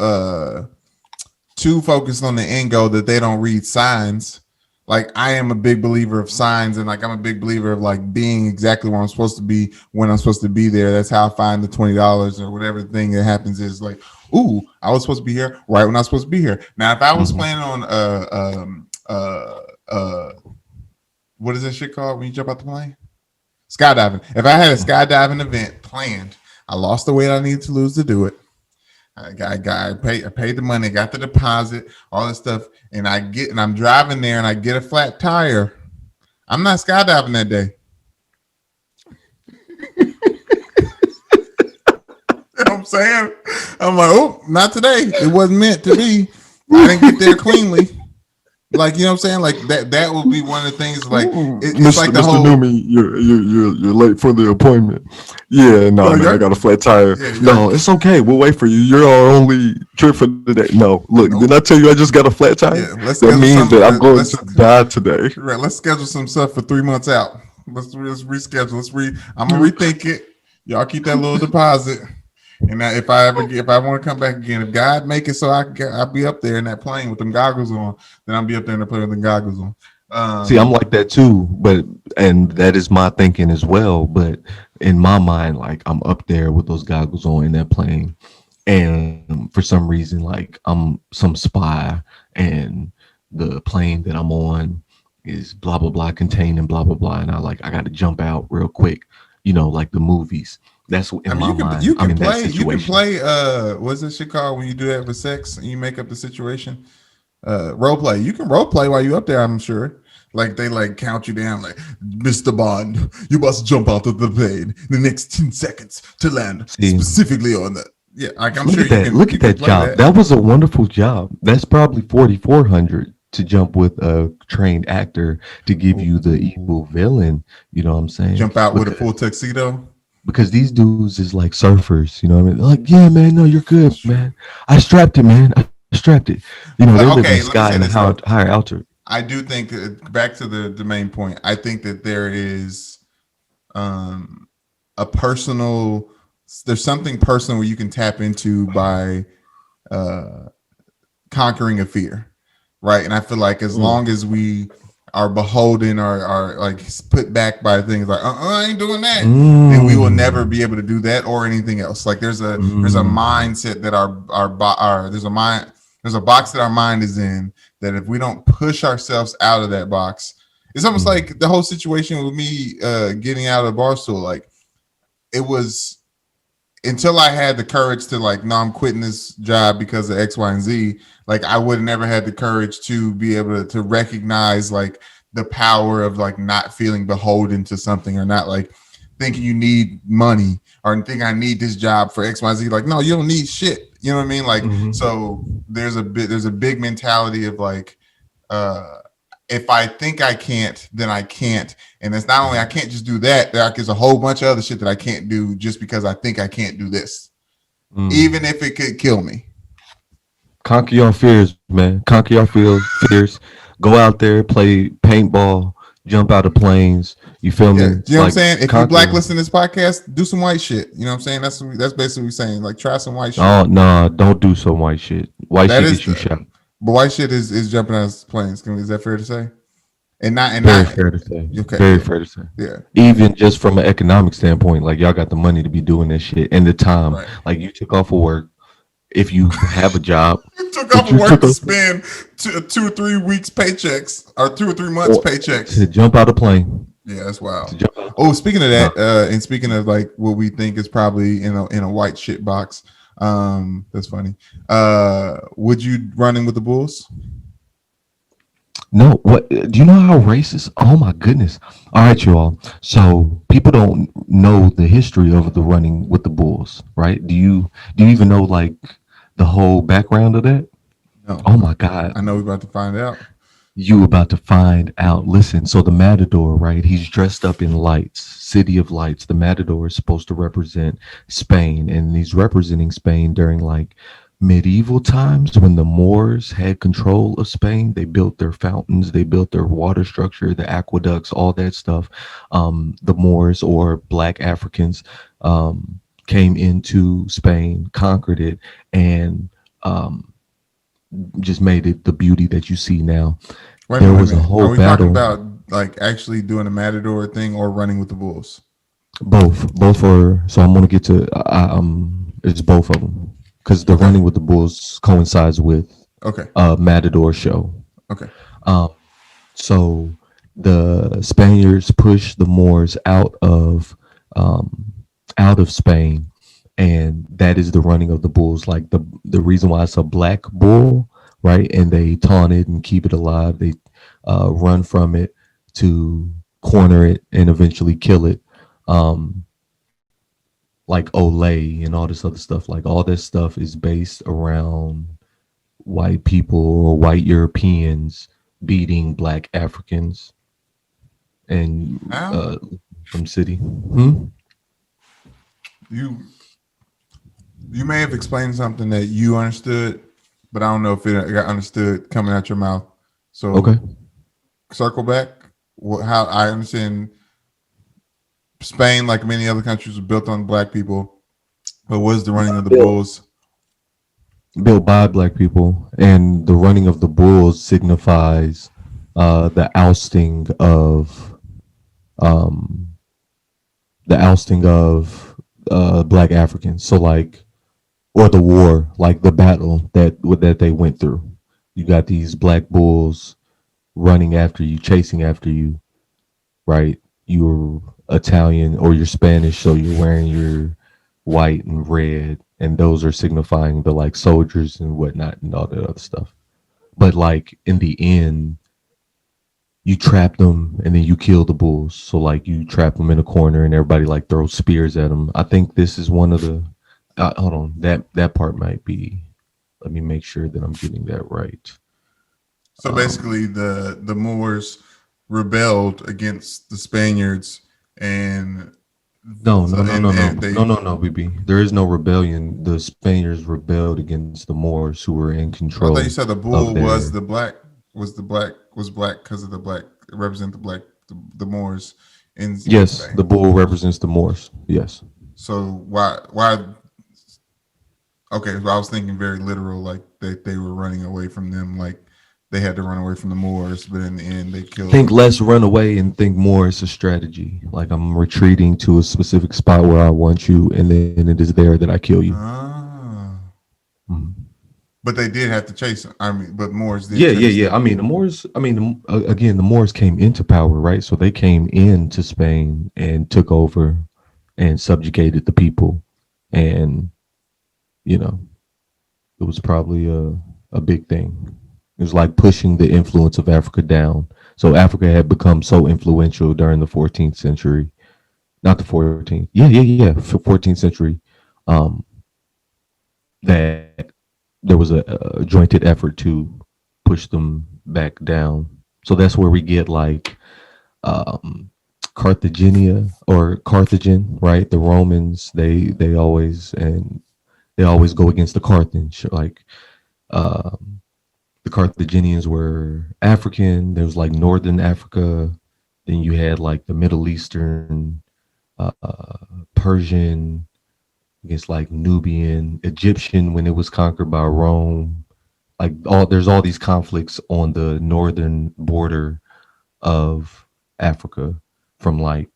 focused on the end goal that they don't read signs. Like I am a big believer of signs, and like I'm a big believer of like being exactly where I'm supposed to be when I'm supposed to be there. That's how I find the $20 or whatever thing that happens is like, ooh, I was supposed to be here right when I was supposed to be here. Now, if I was planning on what is that shit called when you jump out the plane? Skydiving. If I had a skydiving event planned, I lost the weight I needed to lose to do it. I paid the money, got the deposit, all this stuff, and I'm driving there and I get a flat tire. I'm not skydiving that day. You know what I'm saying? I'm like, oh, not today. It wasn't meant to be. I didn't get there cleanly. Like, you know what I'm saying? Like that would be one of the things. Like it's Mr. like the Mr. whole. Newman, you're late for the appointment. Yeah, no, No, man, I got a flat tire. yeah, No, it's okay. We'll wait for you. You're our only trip for the day. No, look, no, didn't I tell you I just got a flat tire? yeah. Let's That schedule means that some. I'm going Let's to die today. right. Let's schedule some stuff for 3 months out. Let's reschedule. I'm gonna rethink it. Y'all keep that little deposit. And now if I want to come back again, if God make it so I'll be up there in that plane with them goggles on, then I'll be up there in the plane with them goggles on. See, I'm like that too, and that is my thinking as well. But in my mind, like I'm up there with those goggles on in that plane, and for some reason, like I'm some spy, and the plane that I'm on is blah blah blah contained and blah blah blah, and I got to jump out real quick, like the movies. That's in my mind. You I'm can in that play. You can situation. play. What's this shit called when you do that for sex and you make up the situation? Role play. You can role play while you up there. I'm sure. Like they like count you down. Like Mr. Bond, you must jump out of the plane in the next 10 seconds to land See, specifically on that. Yeah, like I'm look sure at that. Look you at can that play job. That was a wonderful job. That's probably 4,400 to jump with a trained actor to give you the evil villain. You know what I'm saying? Jump out with a full tuxedo. Because these dudes is like surfers. You know what I mean? They're like, yeah, man, no, you're good, man. I strapped it, man. I strapped it. They live in the Okay, let me sky say and this. higher altitude. I do think back to the main point. I think that there is a personal. There's something personal where you can tap into by conquering a fear, right? And I feel like as long as we are beholden or are like put back by things like I ain't doing that, then we will never be able to do that or anything else. Like there's a mindset that our there's a box that our mind is in that if we don't push ourselves out of that box, it's almost like the whole situation with me getting out of Barstool. Like it was until I had the courage to like, no, I'm quitting this job because of X, Y, and Z. Like I would have never had the courage to be able to recognize like the power of like not feeling beholden to something or not like thinking you need money or think I need this job for X, Y, Z. Like, no, you don't need shit. You know what I mean? Like, so there's a big mentality of like, if I think I can't, then I can't. And it's not only I can't just do that, there's a whole bunch of other shit that I can't do just because I think I can't do this. Even if it could kill me. Conquer your fears, man. Conquer your fears. Go out there, play paintball, jump out of planes. You feel me? You know what I'm saying? If you conquer. blacklisten this podcast, do some white shit. You know what I'm saying? That's basically what we're saying. Like try some white shit. Oh no, don't do some white shit. White shit gets you shot. But white shit is jumping out of planes. Is that fair to say? Very fair to say. Okay, very fair to say. Yeah. Even just from an economic standpoint, like y'all got the money to be doing this shit and the time. Right. Like you took off of work. If you have a job, you took off of work to spend 2 or 3 weeks paychecks or 2 or 3 months paychecks to jump out of plane. Yeah, that's wild. Oh, speaking of that, and speaking of like what we think is probably in a white shit box, that's funny. Would you run in with the Bulls? No, what do you know how racist? Oh my goodness. All right, you all. So people don't know the history of the running with the Bulls, right? Do you even know like the whole background of that? No. Oh my God. I know we're about to find out. You about to find out. Listen, so the Matador, right? He's dressed up in lights, City of Lights. The Matador is supposed to represent Spain, and he's representing Spain during like medieval times when the Moors had control of Spain. They built their fountains, they built their water structure, the aqueducts, all that stuff. The Moors or Black Africans came into Spain, conquered it, and just made it the beauty that you see now. There was a whole Are we battle. talking about like actually doing a Matador thing or running with the Bulls? Both are. So I'm gonna get to it's both of them because the running with the Bulls coincides with Matador show. Okay. So the Spaniards pushed the Moors out of Spain, and that is the running of the bulls. Like the reason why it's a black bull, right? And they taunt it and keep it alive. They run from it to corner it and eventually kill it. Like Olay and all this other stuff. Like all this stuff is based around white people or white Europeans beating black Africans and How? from city. You may have explained something that you understood, but I don't know if it got understood coming out your mouth. So Okay. circle back. How I understand Spain, like many other countries, was built on black people. But what is the running of the bulls? Built by black people, and the running of the bulls signifies the ousting of um, black Africans. So like, or the war, like the battle that they went through. You got these black bulls running after you, chasing after you, right? You're Italian or you're Spanish, so you're wearing your white and red, and those are signifying the like soldiers and whatnot and all that other stuff. But like in the end, you trap them and then you kill the bulls. So like you trap them in a corner and everybody like throws spears at them. I think this is one of the. Hold on, that part might be. Let me make sure that I'm getting that right. So basically, the Moors rebelled against the Spaniards, and No, BB. There is no rebellion. The Spaniards rebelled against the Moors who were in I control. thought you said the bull was black because of the black represent the Moors. Yes, Spain. the bull represents the Moors. Yes. So why? Okay, so I was thinking very literal, like they were running away from them, like they had to run away from the Moors, but in the end they killed. Think less run away and think more it's a strategy. Like I'm retreating to a specific spot where I want you, and then it is there that I kill you. But they did have to chase them. I mean, but Moors did. Yeah. I mean, the Moors. I mean, again, the Moors came into power, right? So they came into Spain and took over and subjugated the people, and you know, it was probably a big thing. It was like pushing the influence of Africa down. So Africa had become so influential during the 14th century, not the 14th. Yeah, 14th century, that there was a jointed effort to push them back down. So that's where we get like Carthagena or Carthagin, right? The Romans, they always go against the Carthage. Like the Carthaginians were African. There was like Northern Africa. Then you had like the Middle Eastern, Persian, against like Nubian, Egyptian when it was conquered by Rome. Like there's all these conflicts on the northern border of Africa from like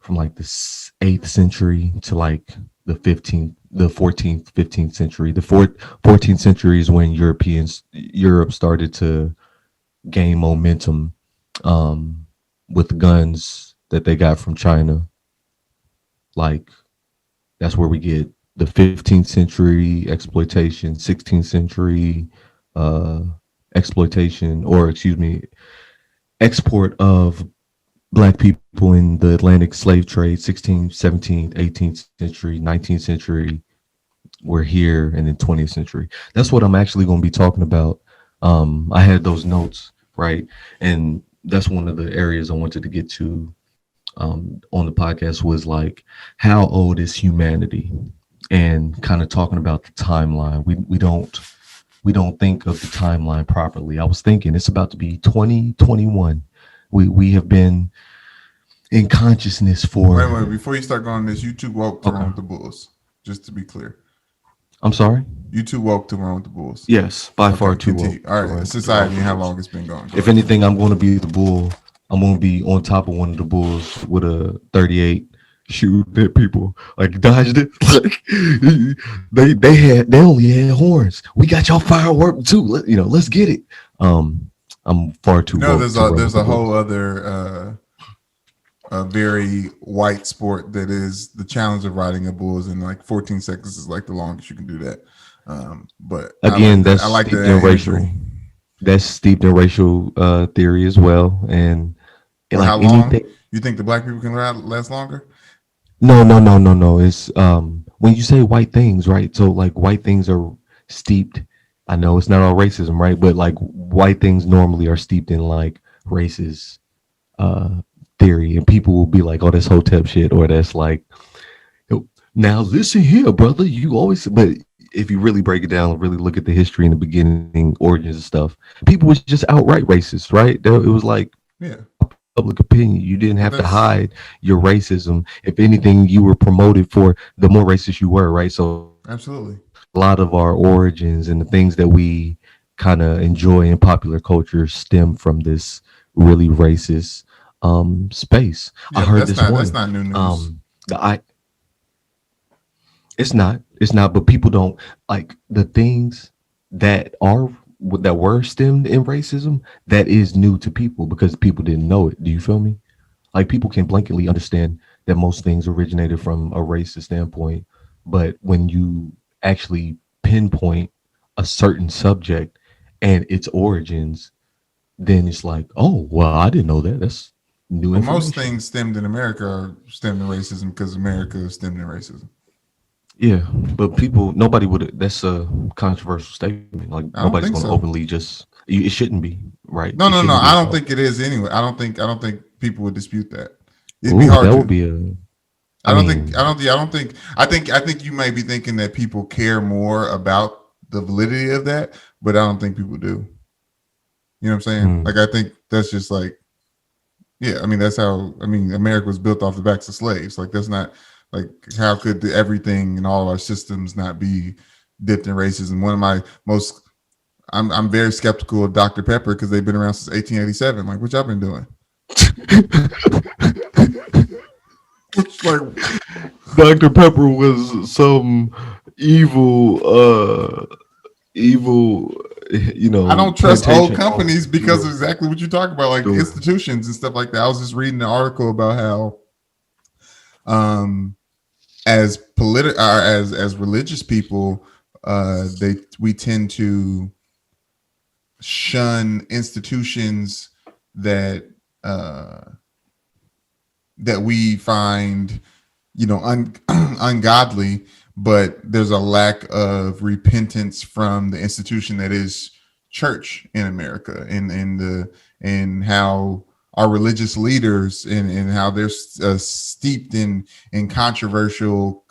the 8th century to like the 14th, 15th century. The 14th century is when Europe started to gain momentum with guns that they got from China. Like that's where we get the 15th century exploitation, 16th century exploitation, or export of Black people in the Atlantic slave trade, 16th, 17th, 18th century, 19th century. We're here, and then 20th century. That's what I'm actually going to be talking about. I had those notes, right? And that's one of the areas I wanted to get to on the podcast was like, how old is humanity? And kind of talking about the timeline. We don't think of the timeline properly. I was thinking it's about to be 2021. We have been in consciousness for. Wait, before you start going this, you too woke to run with the bulls. Just to be clear. I'm sorry? You too woke to run with the bulls. Yes, by far too woke. All right, society and how long it's been going. If anything, I'm going to be the bull. I'm going to be on top of one of the bulls with a 38, shoot at people, like dodged it. Like they only had horns. We got y'all firework too. Let's get it. I'm far too. No, there's a whole other a very white sport that is the challenge of riding a bull is in like 14 seconds is like the longest you can do that. But again, that's steeped in racial. That's steeped in racial theory as well. And like how long you think the Black people can last longer? No. It's when you say white things, right? So like white things are steeped. I know it's not all racism, right? But like white things normally are steeped in like racist theory, and people will be like, "Oh, that's hotep shit," or that's like, "Now listen here, brother. You always." But if you really break it down, really look at the history and the beginning, origins and stuff, people was just outright racist, right? It was like Yeah, public opinion. You didn't but have to that's hide your racism. If anything, you were promoted for the more racist you were, right? So absolutely. a lot of our origins and the things that we kind of enjoy in popular culture stem from this really racist space. I Yeah, but heard that's this not that's one. not new news. The I It's not, but people don't like the things that are that were stemmed in racism that is new to people because people didn't know it. Do you feel me? Like people can blanketly understand that most things originated from a racist standpoint, but when you actually pinpoint a certain subject and its origins, then it's like, oh, well, I didn't know that. That's new But most information. things stemmed in America are stemmed in racism because America is stemmed in racism. Yeah, but people, nobody would. That's a controversial statement. Like I don't nobody's think going to so. openly just. It shouldn't be right. No, It no, no. shouldn't be I a don't thought. think it is anyway. I don't think people would dispute that. It'd be Ooh, hard that would to. be a. I I don't think. mean, I don't. Yeah, I don't think. I think you might be thinking that people care more about the validity of that, but I don't think people do. You know what I'm saying? hmm. Like I think that's just like, yeah. I mean, that's how. I mean, America was built off the backs of slaves. Like that's not like how could everything and all of our systems not be dipped in racism? One of my most. I'm very skeptical of Dr. Pepper because they've been around since 1887. Like, what y'all been doing? It's like, Dr. Pepper was some evil, evil, I don't trust old plantation companies owner because of exactly what you talk about, like doing. institutions and stuff like that. I was just reading an article about how, as as religious people, we tend to shun institutions that uh, that we find, ungodly, but there's a lack of repentance from the institution that is church in America, and how our religious leaders and how they're steeped in controversial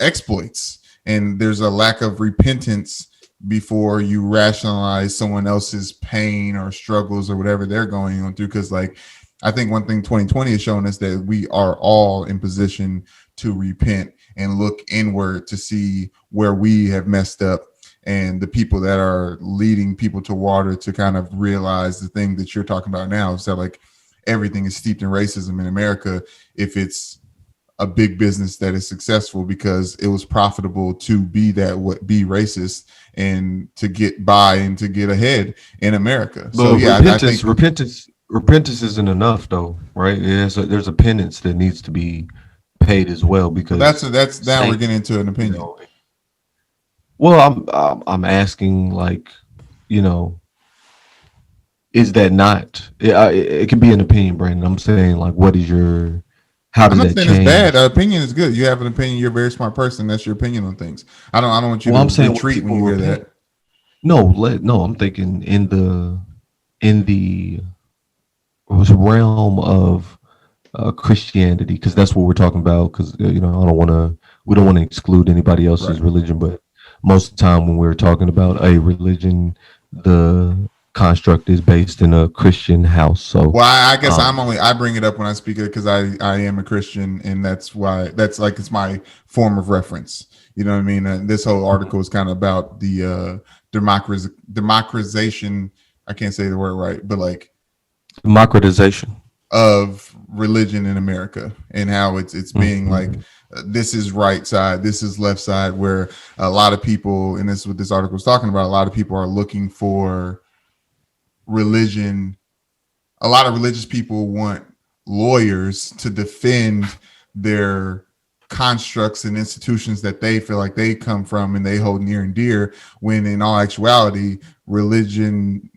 exploits, and there's a lack of repentance before you rationalize someone else's pain or struggles or whatever they're going on through. Because like I think one thing 2020 has shown us that we are all in position to repent and look inward to see where we have messed up, and the people that are leading people to water to kind of realize the thing that you're talking about now is that like everything is steeped in racism in America if it's a big business that is successful because it was profitable to be be racist and to get by and to get ahead in America. So But yeah, I think repentance isn't enough, though, right? There's a penance that needs to be paid as well but because that's now we're saint, getting into an you opinion. know. Well, I'm asking, like, you know, is that not? It can be an opinion, Brandon. I'm saying, like, what is your? How I'm does not that saying it's bad. change? Opinion is good. You have an opinion. You're a very smart person. That's your opinion on things. I don't want you Well, to I'm saying when retreat when people you hear repent. that. No. I'm thinking in the realm of Christianity, because that's what we're talking about. Because I don't want to. We don't want to exclude anybody else's Right. religion, but most of the time when we're talking about a religion, the construct is based in a Christian house. So, Well, I guess um, I bring it up when I speak it because I am a Christian, and that's why that's like it's my form of reference. You know what I mean? This whole article is kind of about the democratization. I can't say the word right, but like democratization. of religion in America and how it's being like Mhm. this is right side, this is left side, where a lot of people, and this is what this article is talking about, a lot of people are looking for religion. A lot of religious people want lawyers to defend their constructs and institutions that they feel like they come from and they hold near and dear, when in all actuality religion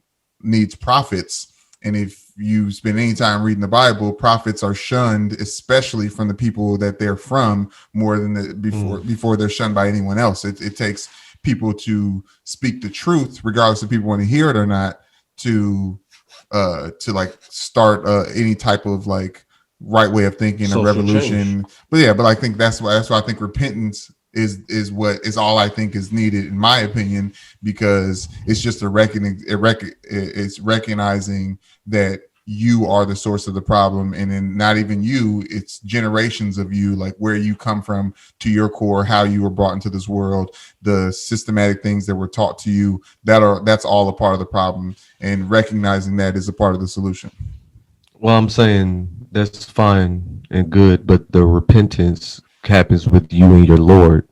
needs prophets. And if you spend any time reading the Bible, prophets are shunned, especially from the people that they're from, more than before they're shunned by anyone else. It takes people to speak the truth, regardless if people want to hear it or not, to like start any type of like right way of thinking, a revolution. Change. But I think that's why I think repentance is what is all I think is needed, in my opinion, because it's just it's recognizing that you are the source of the problem, and then not even you, it's generations of you, like where you come from to your core, how you were brought into this world, the systematic things that were taught to you, that's all a part of the problem, and recognizing that is a part of the solution. Well, I'm saying that's fine and good, but the repentance happens with you and your Lord,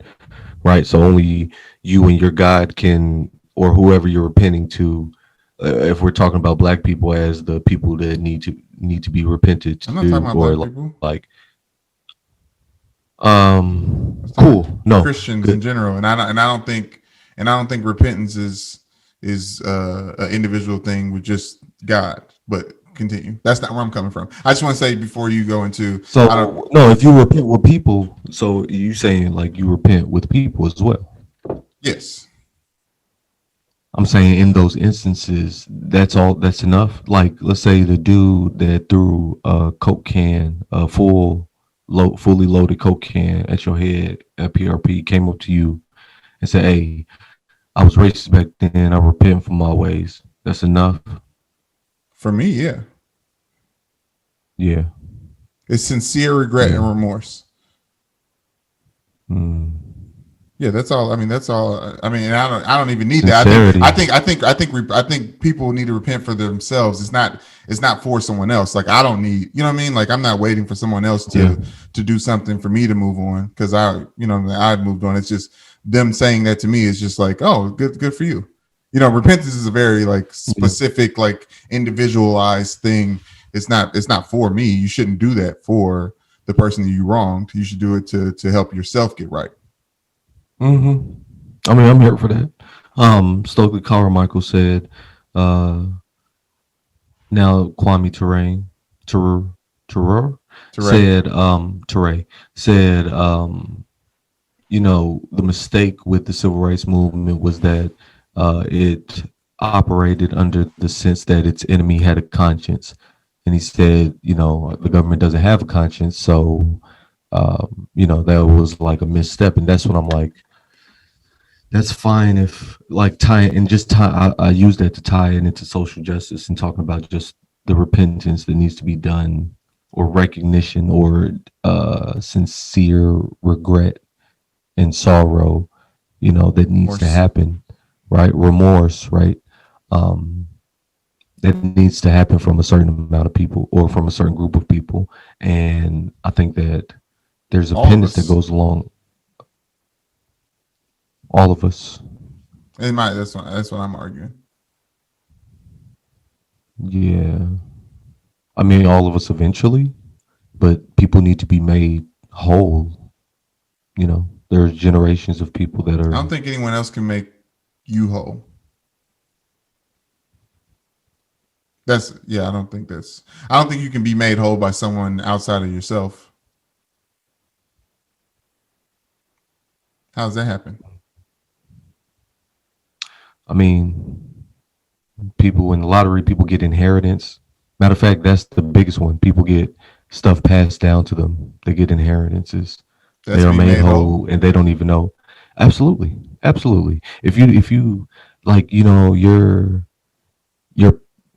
right? So only you and your God can, or whoever you're repenting to, if we're talking about black people as the people that need to be repented to, I'm not talking about or black people. Like cool, no, Christians good. In general, and I don't think repentance is an individual thing with just God. But continue. That's not where I'm coming from. I just want to say before you go into, so no, if you repent with people, so you saying like you repent with people as well? Yes. I'm saying in those instances, that's enough. Like, let's say the dude that threw a Coke can, a fully loaded Coke can at your head at PRP, came up to you and said, "Hey, I was racist back then. I repent for my ways." That's enough. For me, yeah. Yeah. It's sincere regret and remorse. Yeah, that's all. I mean, that's all. I mean, I don't even need sincerity. That. I think people need to repent for themselves. It's not for someone else. Like, I don't need, you know what I mean? Like, I'm not waiting for someone else to do something for me to move on, because I've moved on. It's just them saying that to me is just like, oh, good for you. You know, repentance is a very like specific, like individualized thing. It's not for me. You shouldn't do that for the person that you wronged. You should do it to help yourself get right. I mean, I'm here for that. Stokely Carmichael said, now Kwame Ture said, the mistake with the civil rights movement was that it operated under the sense that its enemy had a conscience. And he said, the government doesn't have a conscience. So, that was like a misstep. And that's what I'm like, that's fine if like I use that to tie it into social justice and talking about just the repentance that needs to be done, or recognition, or sincere regret and sorrow, that needs to happen, right? Remorse, right? That needs to happen from a certain amount of people, or from a certain group of people. And I think that there's a penance that goes along. All of us. That's what I'm arguing. Yeah. I mean, all of us eventually, but people need to be made whole. There's generations of people that are. I don't think anyone else can make you whole. I don't think you can be made whole by someone outside of yourself. How does that happen? I mean, people in the lottery, people get inheritance. Matter of fact, that's the biggest one. People get stuff passed down to them. They get inheritances. They are made whole and they don't even know. Absolutely. If you like, your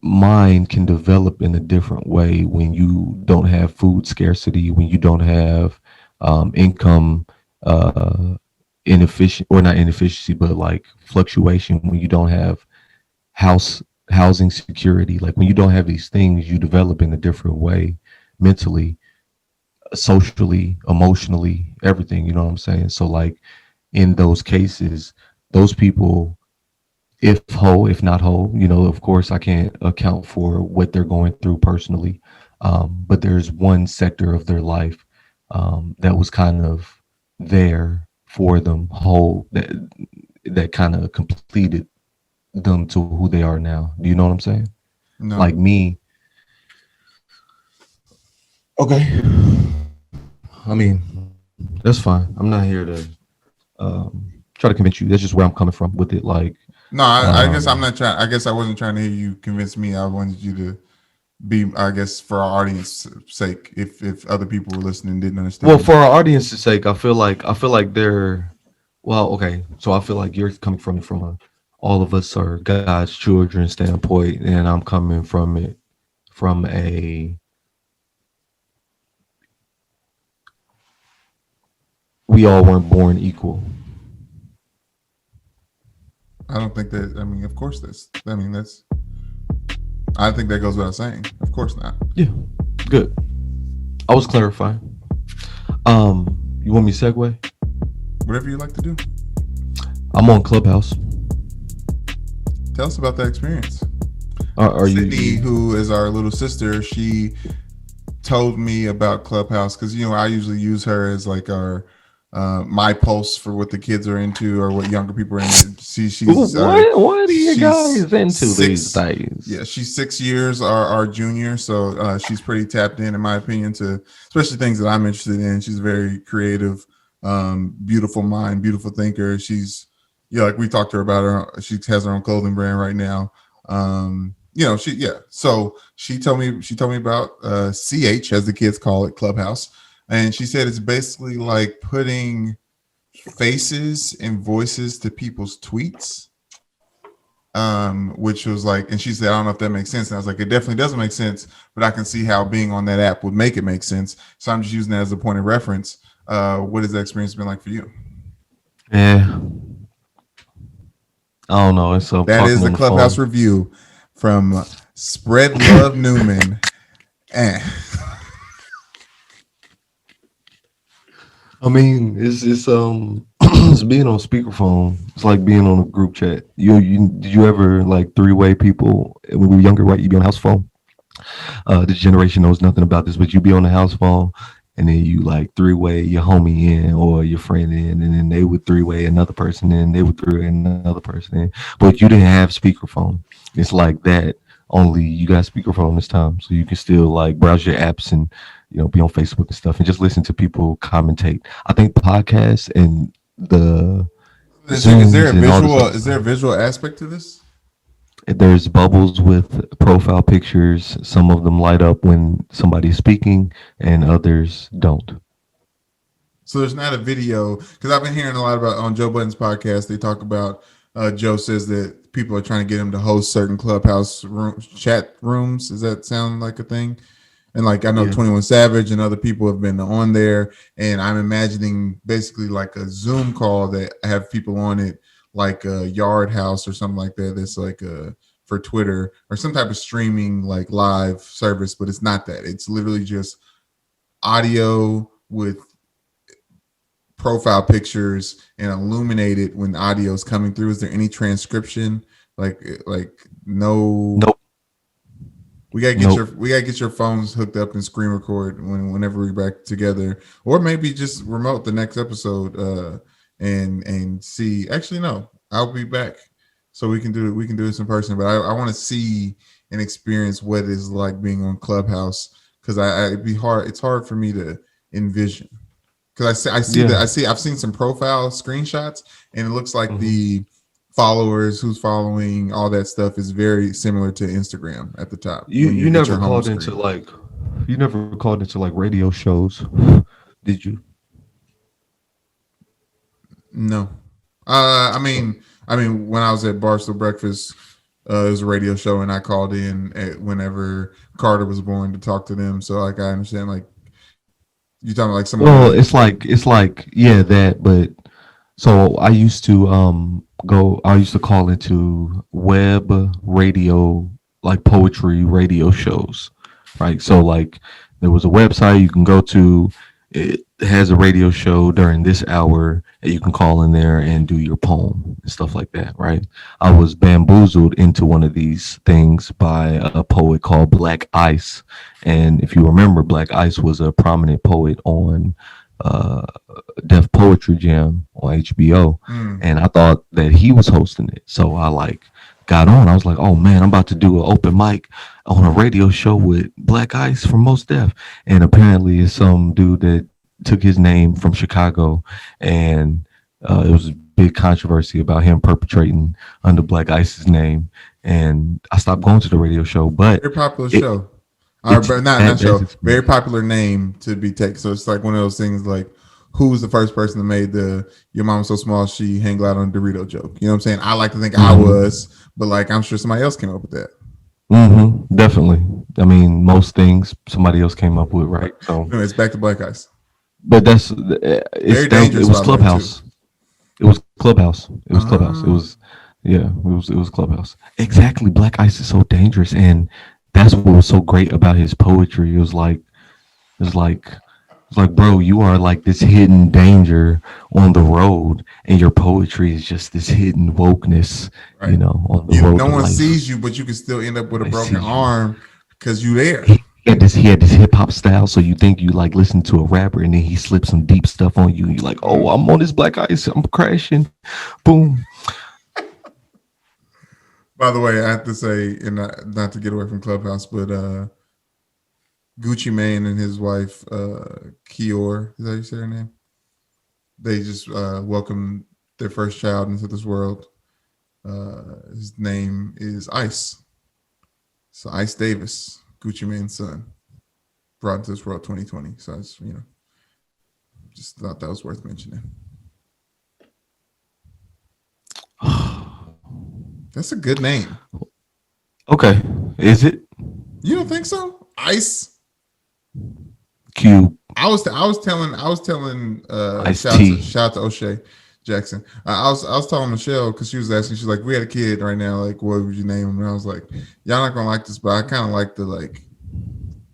mind can develop in a different way when you don't have food scarcity, when you don't have income inefficiency, but like fluctuation, when you don't have housing security, like when you don't have these things, you develop in a different way, mentally, socially, emotionally, everything, you know what I'm saying? So like in those cases, those people, if not whole, of course I can't account for what they're going through personally, but there's one sector of their life that was kind of there for them whole, that kind of completed them to who they are now. Do you know what I'm saying? No. Like me. Okay. I mean, that's fine. I'm not here to try to convince you. That's just where I'm coming from with it. Like, No, I guess I'm not trying. I guess I wasn't trying to hear you convince me. I wanted you to be, I guess, for our audience sake, if other people were listening and didn't understand. well, for our audience's sake, I feel like they're well, okay. So I feel like you're coming from a all of us are God's children standpoint, and I'm coming from it from a we all weren't born equal. I don't think that. I mean, of course, that's. I mean, that's. I think that goes without saying. Of course not. Yeah, good. I was clarifying. You want me to segue? Whatever you like to do. I'm on Clubhouse. Tell us about that experience. Are Sydney, you? who is our little sister, she told me about Clubhouse because I usually use her as like our my pulse for what the kids are into or what younger people are into. She's What are you she's guys into six- these days? Yeah, she's 6 years our junior, so she's pretty tapped in my opinion, to especially things that I'm interested in. She's very creative, beautiful mind, beautiful thinker. She's like we talked to her about her. She has her own clothing brand right now. So she told me about CH, as the kids call it, Clubhouse, and she said it's basically like putting faces and voices to people's tweets. Which was like, and she said, I don't know if that makes sense. And I was like, it definitely doesn't make sense, but I can see how being on that app would make it make sense. So I'm just using that as a point of reference. What has that experience been like for you? Yeah, I don't know. It's so That is the Clubhouse review from Spread Love Newman. I mean, it's it's being on speakerphone. It's like being on a group chat. Did you ever like three-way people when we were younger? Right, you be on house phone. This generation knows nothing about this, but you be on the house phone, and then you like three-way your homie in or your friend in, and then they would three-way another person in. They would three-way another person in, but you didn't have speakerphone. It's like that. Only you got speakerphone this time, so you can still like browse your apps and be on Facebook and stuff, and just listen to people commentate. I think podcasts and the Is there a Zooms and all visual? this Is there a visual aspect to this? there's bubbles with profile pictures. Some of them light up when somebody's speaking, and others don't. So there's not a video, because I've been hearing a lot about on Joe Budden's podcast. They talk about Joe says that people are trying to get him to host certain Clubhouse chat rooms. Does that sound like a thing? And like I know 21 Savage and other people have been on there, and I'm imagining basically like a Zoom call that have people on it, like a Yard House or something like that. That's like for Twitter or some type of streaming like live service, but it's not that. It's literally just audio with profile pictures and illuminated when audio is coming through. Is there any transcription? Like no. Nope. We gotta get your phones hooked up and screen record whenever we're back together, or maybe just remote the next episode and see. Actually, no, I'll be back, so we can do this in person. But I want to see and experience what it's like being on Clubhouse, because it's hard for me to envision, because I've seen some profile screenshots and it looks like the followers, who's following, all that stuff is very similar to Instagram at the top. You never called into like radio shows, did you? No. I mean when I was at Barstool Breakfast, it was a radio show and I called in whenever Carter was born to talk to them. So like I understand, like you're talking about like someone. Well, it's like that, but so I used to call into web radio, like poetry radio shows, right? So like there was a website you can go to, it has a radio show during this hour, and you can call in there and do your poem and stuff like that, right? I was bamboozled into one of these things by a poet called Black Ice, and if you remember, Black Ice was a prominent poet on Def Poetry Jam on HBO, and I thought that he was hosting it, so I like got on. I was like, oh man, I'm about to do an open mic on a radio show with Black Ice from Most Def, and apparently it's some dude that took his name from Chicago, and it was big controversy about him perpetrating under Black Ice's name, and I stopped going to the radio show. But very popular it, show. Or it's not show. that's Very popular name to be taken. So it's like one of those things like, who was the first person that made the "your mom's so small she hang out on a Dorito" joke? You know what I'm saying? I like to think I was, but like I'm sure somebody else came up with that. Definitely. I mean, most things somebody else came up with, right? So Anyways, back to Black Ice. but it's dangerous, it was by the way, Clubhouse. It was Clubhouse. It was Clubhouse. It was it was Clubhouse. Exactly. Black Ice is so dangerous, and that's what was so great about his poetry. It's like, bro, you are like this hidden danger on the road, and your poetry is just this hidden wokeness, Right. you know, on the road. No to one life. sees you, but you can still end up with a They broken see you. arm because you there. He had this hip hop style, so you think you like listen to a rapper, and then he slips some deep stuff on you. You're like, oh, I'm on this Black Ice, I'm crashing, boom. By the way, I have to say, and not to get away from Clubhouse, but Gucci Mane and his wife, Kior, is that how you say her name? They just welcomed their first child into this world. His name is Ice. So Ice Davis, Gucci Mane's son, brought into this world 2020. So I just, just thought that was worth mentioning. That's a good name. Okay, is it? You don't think so? Ice. Cube. I was telling shout out to O'Shea Jackson. I was telling Michelle because she was asking, she's like, we had a kid right now, like what would you name him? And I was like, y'all not gonna like this, but I kind of like the like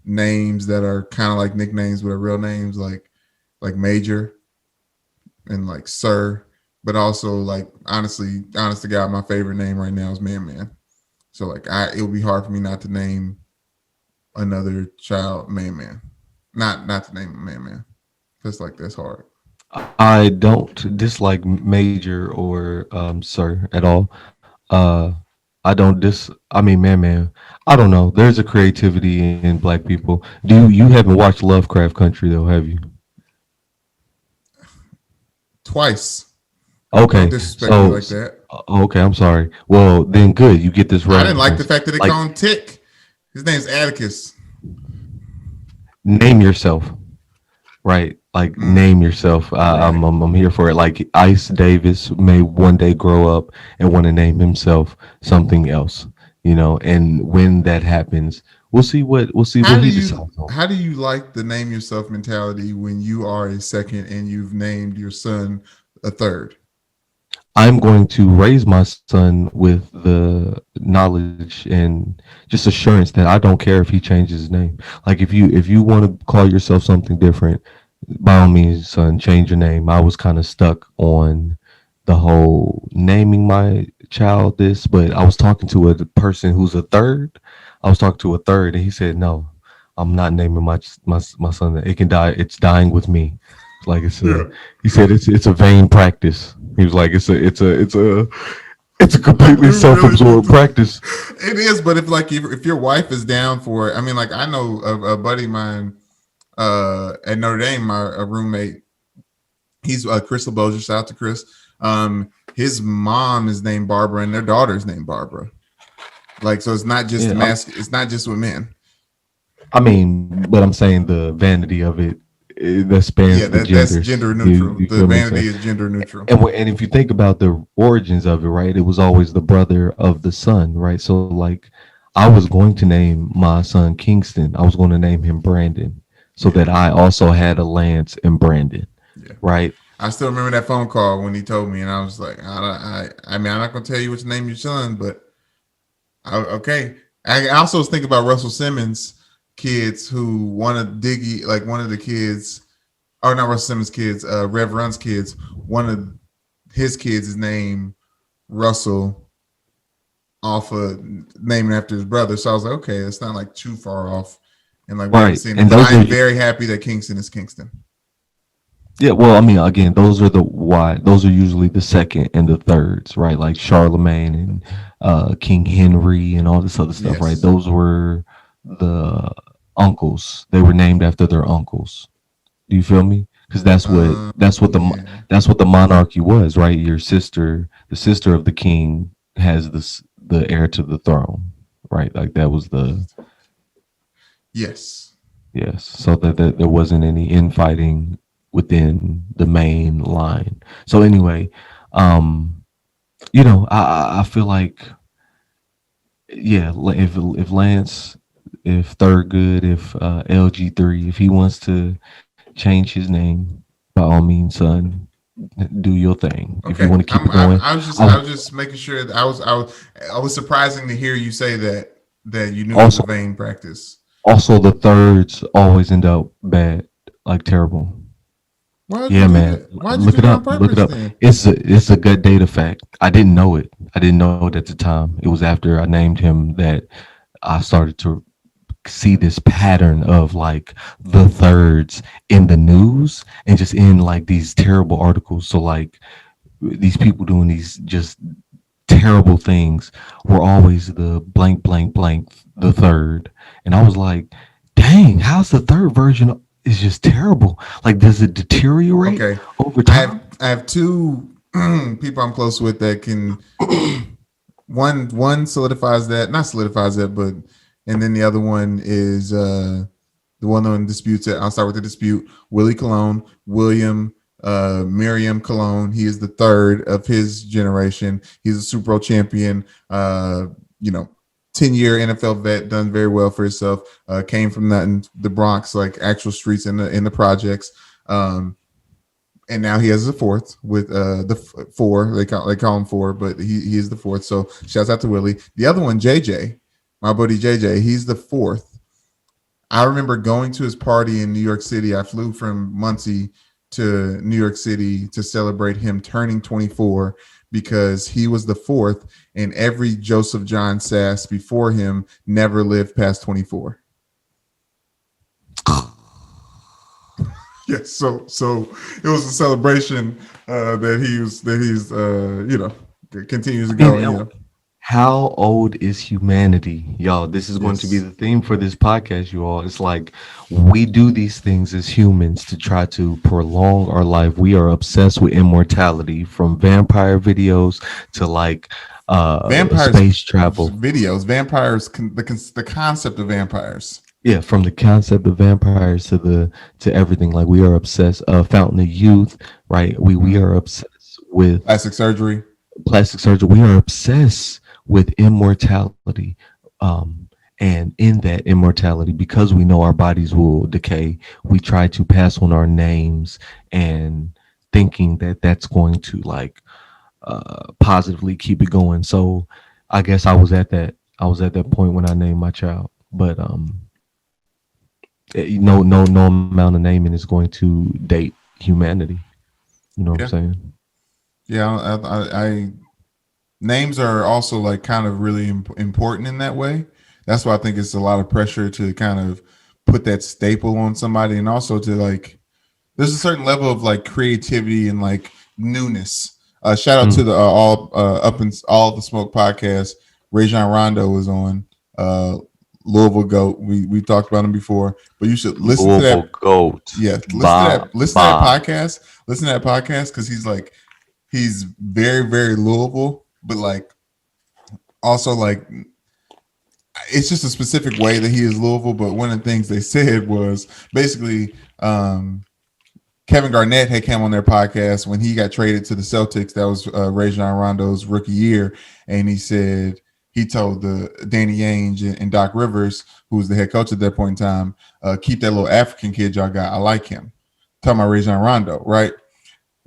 names that are kind of like nicknames but are real names, like Major and like Sir, but also like honest to God, my favorite name right now is Man. So like it would be hard for me not to name another child Man. Not to name him Man. That's hard. I don't dislike Major or Sir at all. I don't Man. I don't know. There's a creativity in Black people. You haven't watched Lovecraft Country though, have you? Twice. Okay, Don't disrespect me like that. Okay, I'm sorry. Well, then good. You get this right. I didn't like the fact that they call him Tick. His name's Atticus. Name yourself, right? Like name yourself. Right. I'm here for it. Like Ice Davis may one day grow up and want to name himself something else, And when that happens, we'll see what he decides on. How do you like the name yourself mentality when you are a second and you've named your son a third? I'm going to raise my son with the knowledge and just assurance that I don't care if he changes his name. Like if you want to call yourself something different, by all means, son, change your name. I was kind of stuck on the whole naming my child this, but I was talking to a person who's a third. I was talking to a third, and he said, "No, I'm not naming my son that. It can die. It's dying with me." Like he said it's a vain practice. He was like, it's a completely self-absorbed practice. It is, but if your wife is down for it, I mean, like I know a buddy of mine at Notre Dame, my roommate, he's Crystal Bozier. Shout out to Chris. His mom is named Barbara, and their daughter is named Barbara. Like, so it's not just it's not just with men. I mean, but I'm saying the vanity of it. That spans the genders. That's gender neutral. The vanity is gender neutral. And if you think about the origins of it, right, it was always the brother of the son, right? So like I was going to name my son Kingston. I was going to name him Brandon so that I also had a Lance and Brandon, right? I still remember that phone call when he told me, and I was like, I mean, I'm not going to tell you what to name your son, but okay. I also think about Russell Simmons' kids who one of the kids, or not Russell Simmons' kids, Rev Run's kids, one of his kids is named Russell off of naming after his brother. So I was like, okay, it's not like too far off. And like, right. And I'm very happy that Kingston is Kingston. Yeah, well, I mean, again, those are usually the second and the thirds, right? Like Charlemagne and King Henry and all this other stuff, yes. Right? Those were the uncles. They were named after their uncles. Do you feel me? because that's what Yeah. that's what the monarchy was, right? Your sister, the sister of the king, has the heir to the throne, right? Like that was the Yes. yes. So that there wasn't any infighting within the main line. So anyway, um, I feel like yeah, if Lance, if Thurgood, if LG3, if he wants to change his name, by all means, son, do your thing. If you Okay. want to keep it going, I I was just making sure that I was surprising to hear you say that you knew it was a also vain practice. also the thirds always end up bad, like terrible. Why would you Yeah, do man. that? Why'd you Look do it that on up. Look it purpose up. then? It's a good data fact. I didn't know it. I didn't know it at the time. It was after I named him that I started to see this pattern of like the thirds in the news and just in like these terrible articles. So like these people doing these just terrible things were always the blank blank blank the third. And I was like, dang, how's the third version is just terrible? Like does it deteriorate Okay. over time? I have two people I'm close with that can one solidifies that, not solidifies that, but and then the other one is the one on disputes it. I'll start with the dispute. Willie Colon, William Miriam Colon. He is the third of his generation. He's a Super Bowl champion. You know, 10-year NFL vet, done very well for himself. Came from nothing, the Bronx, like actual streets in the projects. And now he has a fourth with four. They call him four, but he is the fourth. So shouts out to Willie. The other one, JJ, my buddy JJ, he's the fourth. I remember going to his party in New York City. I flew from Monty to New York City to celebrate him turning 24 because he was the fourth, and every Joseph John Sass before him never lived past 24. Yes, so it was a celebration that he's continues to go. How old is humanity, y'all? This is going to be Yes. the theme for this podcast, you all. It's like we do these things as humans to try to prolong our life. We are obsessed with immortality, from vampire videos to like Vampires space travel. videos, vampires, the concept of vampires. Yeah, from the concept of vampires to everything. Like we are obsessed. Fountain of Youth, right? We are obsessed with Plastic surgery. plastic surgery. We are obsessed with immortality. And in that immortality, because we know our bodies will decay, we try to pass on our names and thinking that that's going to like positively keep it going. So I guess I was at that point when I named my child. But no amount of naming is going to date humanity. You know what Yeah. I'm saying? Yeah, I names are also like kind of really important in that way. That's why I think it's a lot of pressure to kind of put that staple on somebody, and also to like, there's a certain level of like creativity and like newness. Shout out to the all up in all the smoke podcast. Rajon Rondo was on Louisville Goat. We talked about him before, but you should listen to that. Goat. Yeah, listen to that podcast. Listen to that podcast because he's very, very Louisville, but like also like it's just a specific way that he is Louisville. But one of the things they said was basically Kevin Garnett had came on their podcast when he got traded to the Celtics. That was Rajon Rondo's rookie year, and he said he told the Danny Ainge and Doc Rivers, who was the head coach at that point in time, keep that little African kid y'all got. I like him. Talking about Rajon Rondo, right?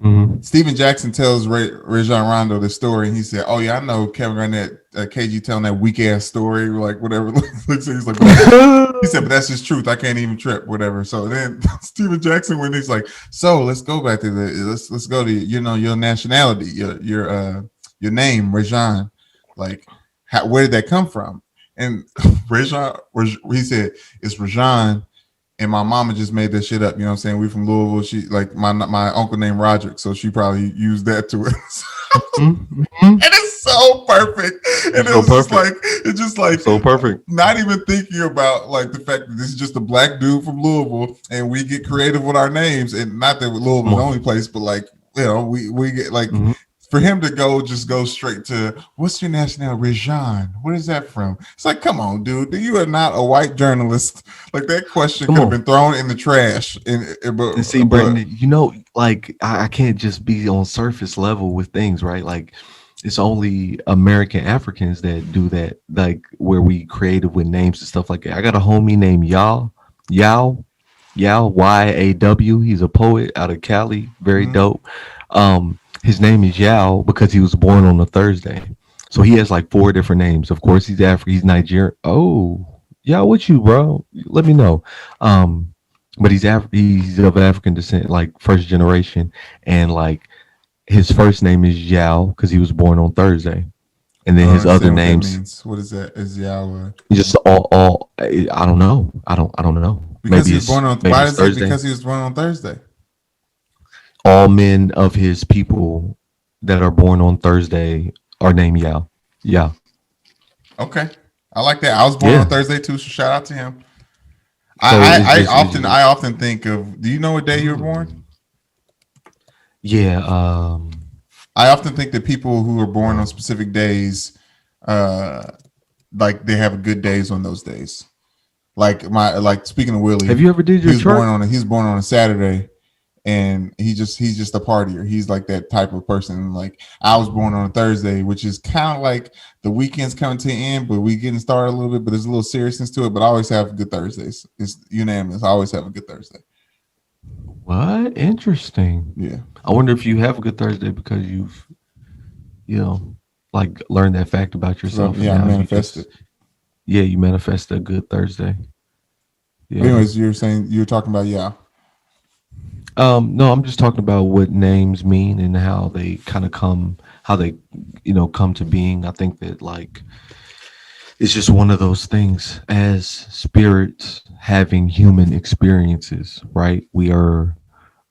Mm-hmm. Steven Jackson tells Rajon Rondo the story, and he said, "Oh yeah, I know Kevin Garnett, KG telling that weak ass story, like whatever." He's like, he said, "But that's his truth. I can't even trip, whatever." So then Steven Jackson, when he's like, "So let's go back to let's go to your nationality, your name, Rajon, like where did that come from?" And Rajon, he said, "It's Rajon." And my mama just made that shit up. You know what I'm saying? We from Louisville. She like my uncle named Roderick, so she probably used that to it. Mhm. And it's so perfect. And So perfect. it's just like So perfect. not even thinking about like the fact that this is just a black dude from Louisville and we get creative with our names. And not that Louisville's the only place, but like, you know, we get like Mhm. for him to go straight to what's your nationality? Rajan. What is that from? It's like, come on, dude. You are not a white journalist. Like that question Come could have on. been thrown in the trash. And see, Brandon, you know, like I can't just be on surface level with things, right? Like it's only American Africans that do that, like where we creative with names and stuff like that. I got a homie named Yao, Yaw. He's a poet out of Cali, very dope. His name is Yao because he was born on a Thursday. So he has like four different names. Of course, he's African, he's Nigerian. Oh, Yao, what you, bro? Let me know. But he's of African descent, like first generation, and like his first name is Yao because he was born on Thursday, and I then don't his other understand what that names means. What is that? Is Yahweh? just all. I don't know. I don't know. Because he was born on Maybe why it's is it Thursday. because he was born on Thursday? All men of his people that are born on Thursday are named Yao. Yeah. Okay. I like that. I was born Yeah. on Thursday too, so shout out to him. So I often think of, do you know what day you were born? Yeah. I often think that people who are born on specific days, like they have good days on those days. Like speaking of Willie, Have you ever did your chart? he was born on a Saturday, and he's just a partier. He's like that type of person. Like I was born on a Thursday, which is kind of like the weekend's coming to an end, but we getting started a little bit. But there's a little seriousness to it. But I always have good Thursdays. It's unanimous. I always have a good Thursday. What? Interesting. Yeah. I wonder if you have a good Thursday because you've, like learned that fact about yourself. Yeah, I manifested. You manifested a good Thursday. Yeah. Anyways, you're talking about No, I'm just talking about what names mean and how they kind of come to being. I think that like it's just one of those things as spirits having human experiences, right? We are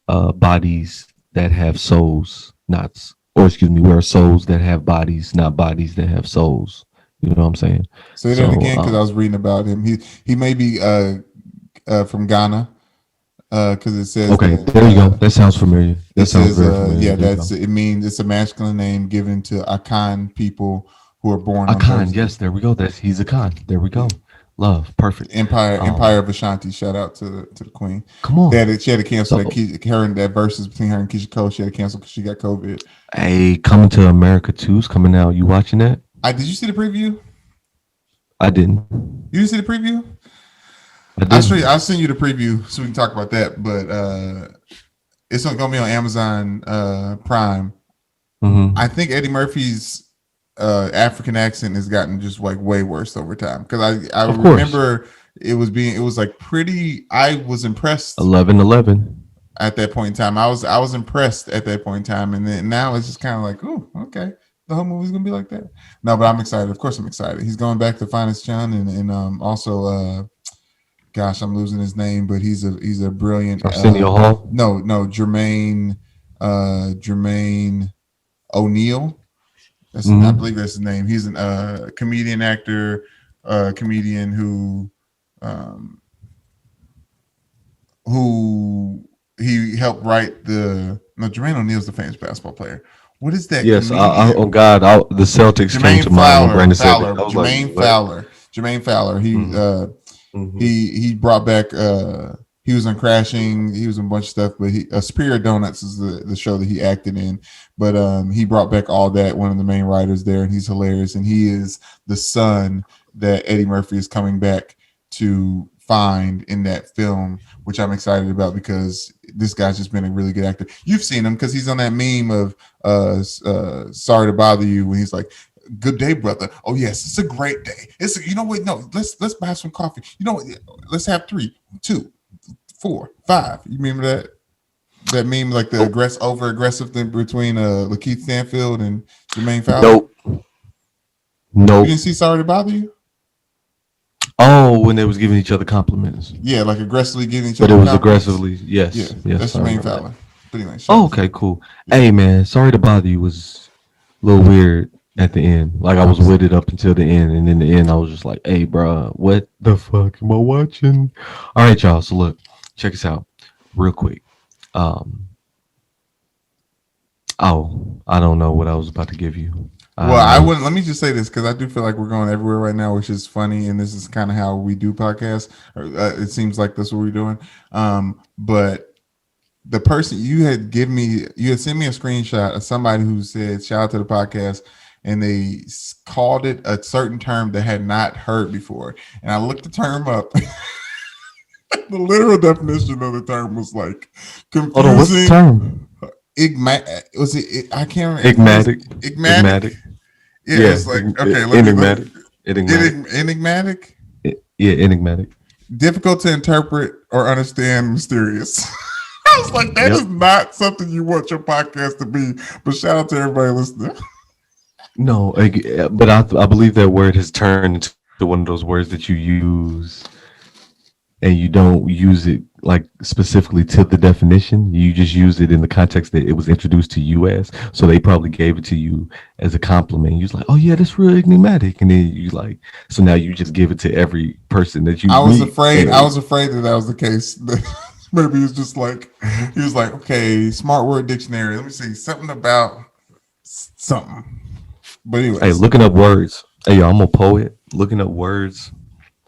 bodies that have souls, we are souls that have bodies, not bodies that have souls. You know what I'm saying? Say that again, because I was reading about him. He may be from Ghana, because it says okay. There you go. That sounds familiar. That sounds very familiar. Yeah, it means it's a masculine name given to Akan people who are born on Akan. Thursday. Yes, there we go. He's Akan. There we go. Love, perfect. Empire of Ashanti. Shout out to the queen. Come on. She had to cancel that verses between her and Keisha Cole. She had to cancel because she got COVID. Hey, Coming to America 2's coming out. You watching that? Did you see the preview? I didn't. You didn't see the preview? I'll send you the preview so we can talk about that. But it's going to be on Amazon Prime. Mm-hmm. I think Eddie Murphy's African accent has gotten just like way worse over time, because I remember it was like pretty. I was impressed. 11-11 at that point in time. I was impressed at that point in time, and then now it's just kind of like, oh, okay, the whole movie's gonna be like that. No, but I'm excited. Of course, I'm excited. He's going back to Finest Chun, and also, gosh, I'm losing his name, but he's a brilliant. Arsenio Hall. No, Jermaine O'Neal. I believe that's his name. He's a comedian, actor, comedian who he helped write Jermaine O'Neal's the famous basketball player. What is that? Yes. Oh God, the Celtics came to mind when Brandon said that. Jermaine Fowler. He brought back. He was on Crashing. He was in a bunch of stuff, but Superior Donuts is the show that he acted in. But he brought back all that. One of the main writers there, and he's hilarious. And he is the son that Eddie Murphy is coming back to find in that film, which I'm excited about because this guy's just been a really good actor. You've seen him because he's on that meme of Sorry to Bother You, when he's like, good day, brother. Oh yes, it's a great day. You know what? No, let's buy some coffee. You know what? Let's have 3, 2, 4, 5. You remember that meme, like the over aggressive thing between Lakeith Stanfield and Jermaine Fowler? Nope. You didn't see Sorry to Bother You? Oh, when they was giving each other compliments. Yeah, like aggressively giving each other. But it was aggressively, yes. Yeah, yes. That's Jermaine Fowler. But anyway, okay, cool. Yeah. Hey man, Sorry to Bother You was a little weird at the end. Like I was with it up until the end, and in the end, I was just like, "Hey, bro, what the fuck am I watching?" All right, y'all. So look, check us out, real quick. Um, oh, I don't know what I was about to give you. Well, I I know. wouldn't. Let me just say this because I do feel like we're going everywhere right now, which is funny, and this is kind of how we do podcasts. It seems like that's what we're doing. But the person you had given me, you had sent me a screenshot of somebody who said, "Shout out to the podcast," and they called it a certain term that had not heard before. And I looked the term up. The literal definition of the term was like Hold on, what's the confusing. term? Was it? I can't remember. It was Enigmatic. enigmatic. Enigmatic. Yeah, it Yeah, was like okay. Let enigmatic. Enigmatic. enigmatic, Yeah, enigmatic. difficult to interpret or understand, mysterious. I was like, that Yep. is not something you want your podcast to be. But shout out to everybody listening. No, but I believe that word has turned into one of those words that you use and you don't use it like specifically to the definition. You just use it in the context that it was introduced to you as. So they probably gave it to you as a compliment. You was like, "Oh yeah, that's real enigmatic," and then you like, so now you just give it to every person that you I was meet. afraid. I And was afraid that was the case. Maybe it's just like he was like, okay, smart word dictionary. Let me see something about something. But hey, anyways, looking up words. Hey, yo, I'm a poet. Looking up words.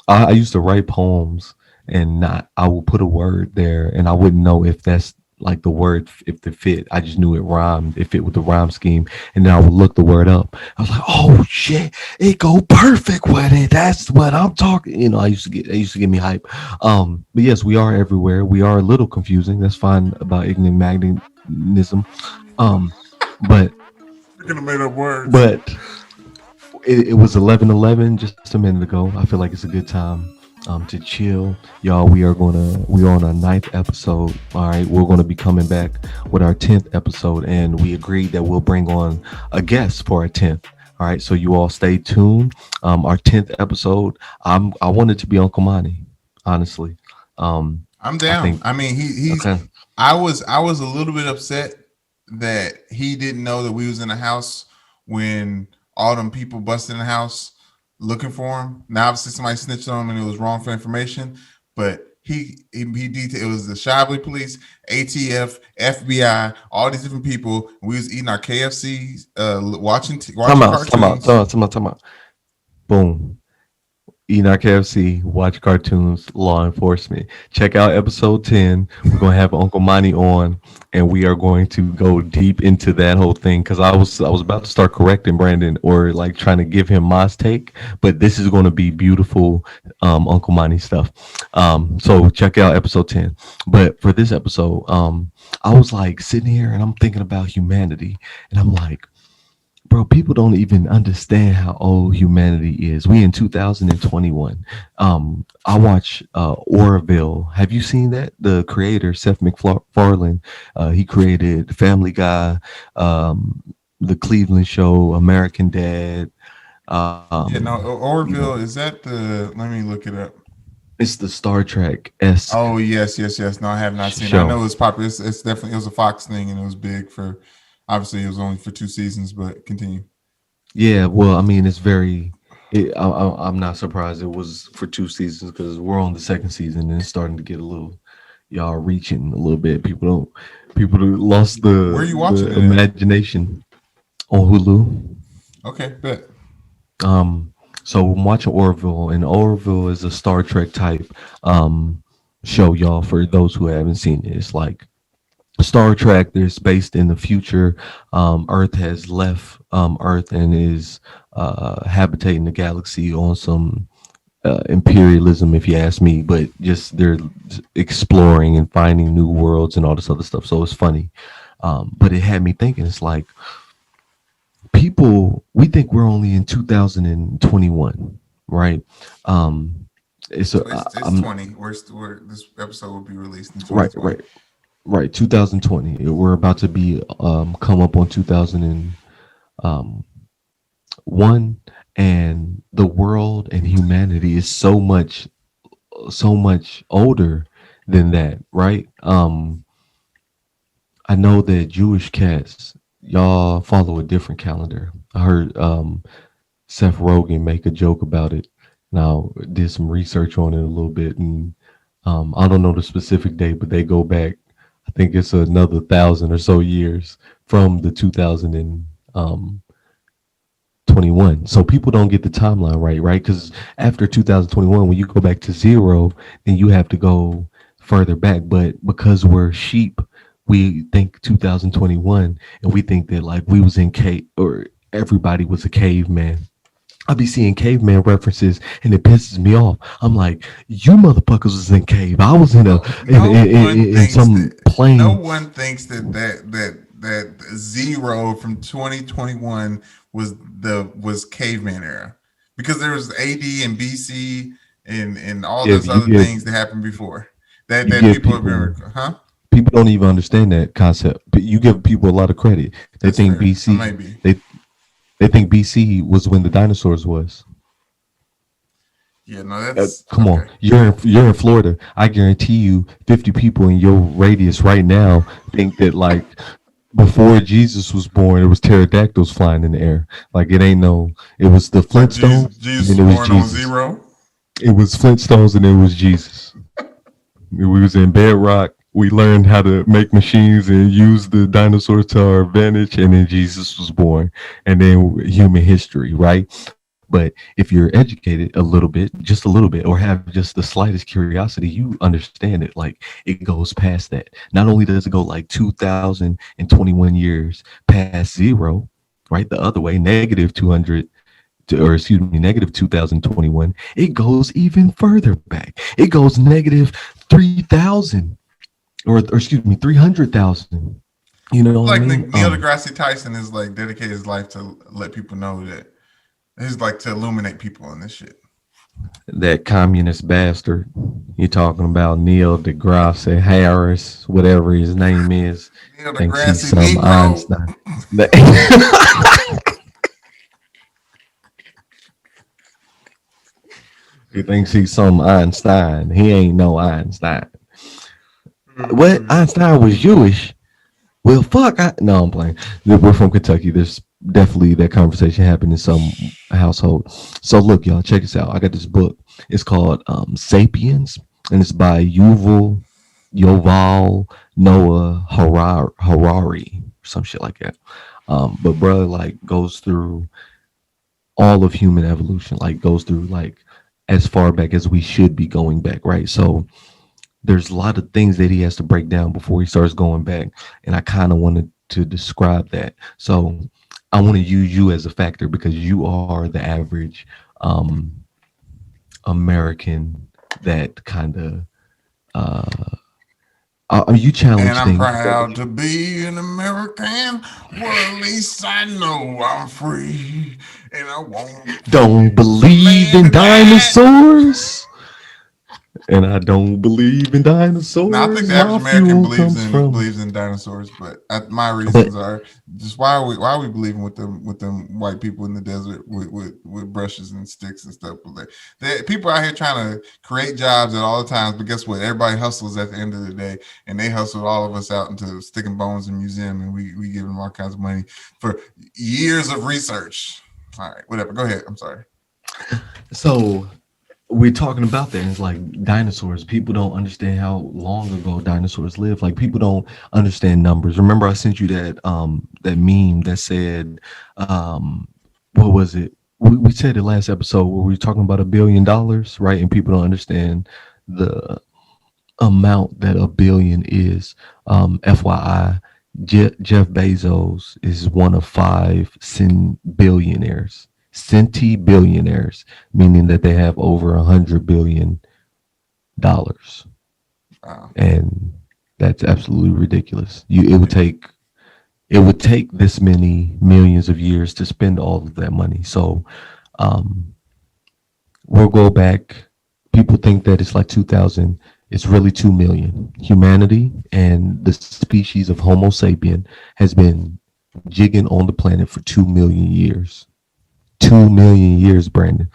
I used to write poems, and not I would put a word there, and I wouldn't know if that's like the word if the fit. I just knew it rhymed. It fit with the rhyme scheme, and then I would look the word up. I was like, "Oh shit, it go perfect with it. That's what I'm talking." I used to get. It used to get me hype. But yes, we are everywhere. We are a little confusing. That's fine about ignomagnetism. Um, but you're gonna make up words. but it was 11:11 just a minute ago. I feel like it's a good time to chill, y'all. We're on our ninth episode. All right, we're gonna be coming back with our 10th episode, and we agreed that we'll bring on a guest for our 10th. All right, so you all stay tuned. Our 10th episode. I wanted to be Uncle Monty, honestly. I'm I down. think I mean, he's. okay. I was a little bit upset that he didn't know that we was in the house when all them people busted in the house looking for him. Now obviously somebody snitched on him and it was wrong for information, but he detailed it was the Shibley police, ATF, FBI, all these different people. We was eating our KFC, Time watching out. Time out. cartoons. Time out. Time out. Time out. Boom. Eating our KFC, watch cartoons, law enforcement. Check out episode 10. We're gonna have Uncle Monty on, and we are going to go deep into that whole thing because I was about to start correcting Brandon or like trying to give him my take, but this is going to be beautiful Uncle Monty stuff. So check out episode 10. But for this episode, I was like sitting here and I'm thinking about humanity, and I'm like, bro, people don't even understand how old humanity is. We in 2021. I watch Orville. Have you seen that? The creator Seth MacFarlane. He created Family Guy, The Cleveland Show, American Dad. Yeah, no, You know, Orville, is that the let me look it up. it's the Star Trek esque Oh yes. No, I have not seen it. I show. know it's popular. It's definitely it was a Fox thing and it was big for obviously it was only for 2 seasons, but continue. Yeah, well, I mean, it's very. I'm not surprised it was for 2 seasons because we're on the second season and it's starting to get a little, y'all reaching a little bit. People that lost Where are you watching the it at? imagination on Hulu. Okay, bet. Um, so I'm watching Orville, and Orville is a Star Trek type show, y'all. For those who haven't seen it, it's like Star Trek. There's based in the future. Earth has left Earth and is habitating the galaxy on some imperialism, if you ask me. But just they're exploring and finding new worlds and all this other stuff. So it's funny. But it had me thinking. It's like people. We think we're only in 2021, right? Um, it's So a, it's I'm 20. Where this episode will be released in right, 2020. right. Right, 2020. We're about to be come up on 2001, and the world and humanity is so much older than that, right? I know that Jewish cats y'all follow a different calendar. I heard Seth Rogen make a joke about it. Now did some research on it a little bit, and I don't know the specific date, but they go back. I think it's another 1,000 or so years from the 2021. So people don't get the timeline right, right? Because after 2021, when you go back to zero, then you have to go further back. But because we're sheep, we think 2021, and we think that like we was in cave or everybody was a caveman. I be seeing caveman references and it pisses me off. I'm like, you motherfuckers was in cave. I was in a in some no plane. one thinks that zero from 2021 was caveman era, because there was AD and BC and all Yeah, those but you other give things that happened before that you give people have people been, huh? people don't even understand that concept. But you give people a lot of credit. They That's think fair. I BC might be. they think BC was when the dinosaurs was. Yeah, no, that's Come on, okay. you're in Florida. I guarantee you, 50 people in your radius right now think that like before Jesus was born, it was pterodactyls flying in the air. Like it ain't no. It was the Like Jesus, Flintstones, and Jesus then was it was born on Jesus. zero. It was Flintstones, and it was Jesus. We was in bedrock. We learned how to make machines and use the dinosaurs to our advantage, and then Jesus was born, and then human history, right? But if you're educated a little bit, just a little bit, or have just the slightest curiosity, you understand it. Like it goes past that. Not only does it go like 2021 years past zero, right? The other way, negative 200 or excuse me, negative 2021, it goes even further back. It goes negative 3,000 or excuse me, 300,000. You know what I Like mean? Neil deGrasse Tyson is like dedicated his life to let people know that he's like to illuminate people on this shit. That communist bastard. You talking about Neil deGrasse Harris, whatever his name is, Neil thinks he's deGrasse some Negro. Einstein. He thinks he's some Einstein. He ain't no Einstein. What? Einstein was Jewish. Well, fuck. No, I'm playing. We're from Kentucky. There's definitely that conversation happened in some household. So look, y'all, check this out. I got this book. It's called Sapiens, and it's by Yoval Noah Harari, some shit like that. But brother, like, goes through all of human evolution, like goes through like as far back as we should be going back, right? So there's a lot of things that he has to break down before he starts going back, and I kind of wanted to describe that. So I want to use you as a factor because you are the average um American that kind of you And challenge I'm things. proud to be an American. Well, at least I know I'm free. And I won't Don't the believe man in in that. dinosaurs. And I don't believe in Now, I think dinosaurs. the average My American fuel comes from. believes in dinosaurs, but my But reasons are just why are we believing with them white people in the desert with brushes and sticks and stuff. But people out here trying to create jobs at all the times, but guess what? Everybody hustles at the end of the day, and they hustled all of us out into sticking bones in museum, and we give them all kinds of money for years of research. All right, whatever. Go ahead. I'm sorry. so we're talking about that. And it's like dinosaurs. People don't understand how long ago dinosaurs lived. Like people don't understand numbers. Remember, I sent you that meme that said, what was it? We said it last episode where we were talking about $1 billion, right? And people don't understand the amount that a billion is. FYI, Jeff Bezos is one of five billionaires. Centi billionaires, meaning that they have over $100 billion, Wow. and that's absolutely ridiculous. It would take this many millions of years to spend all of that money. So um, we'll go back. People think that it's like 2000. It's really 2 million. Humanity and the species of Homo sapien has been jigging on the planet for 2 million years. 2 million years, Brandon.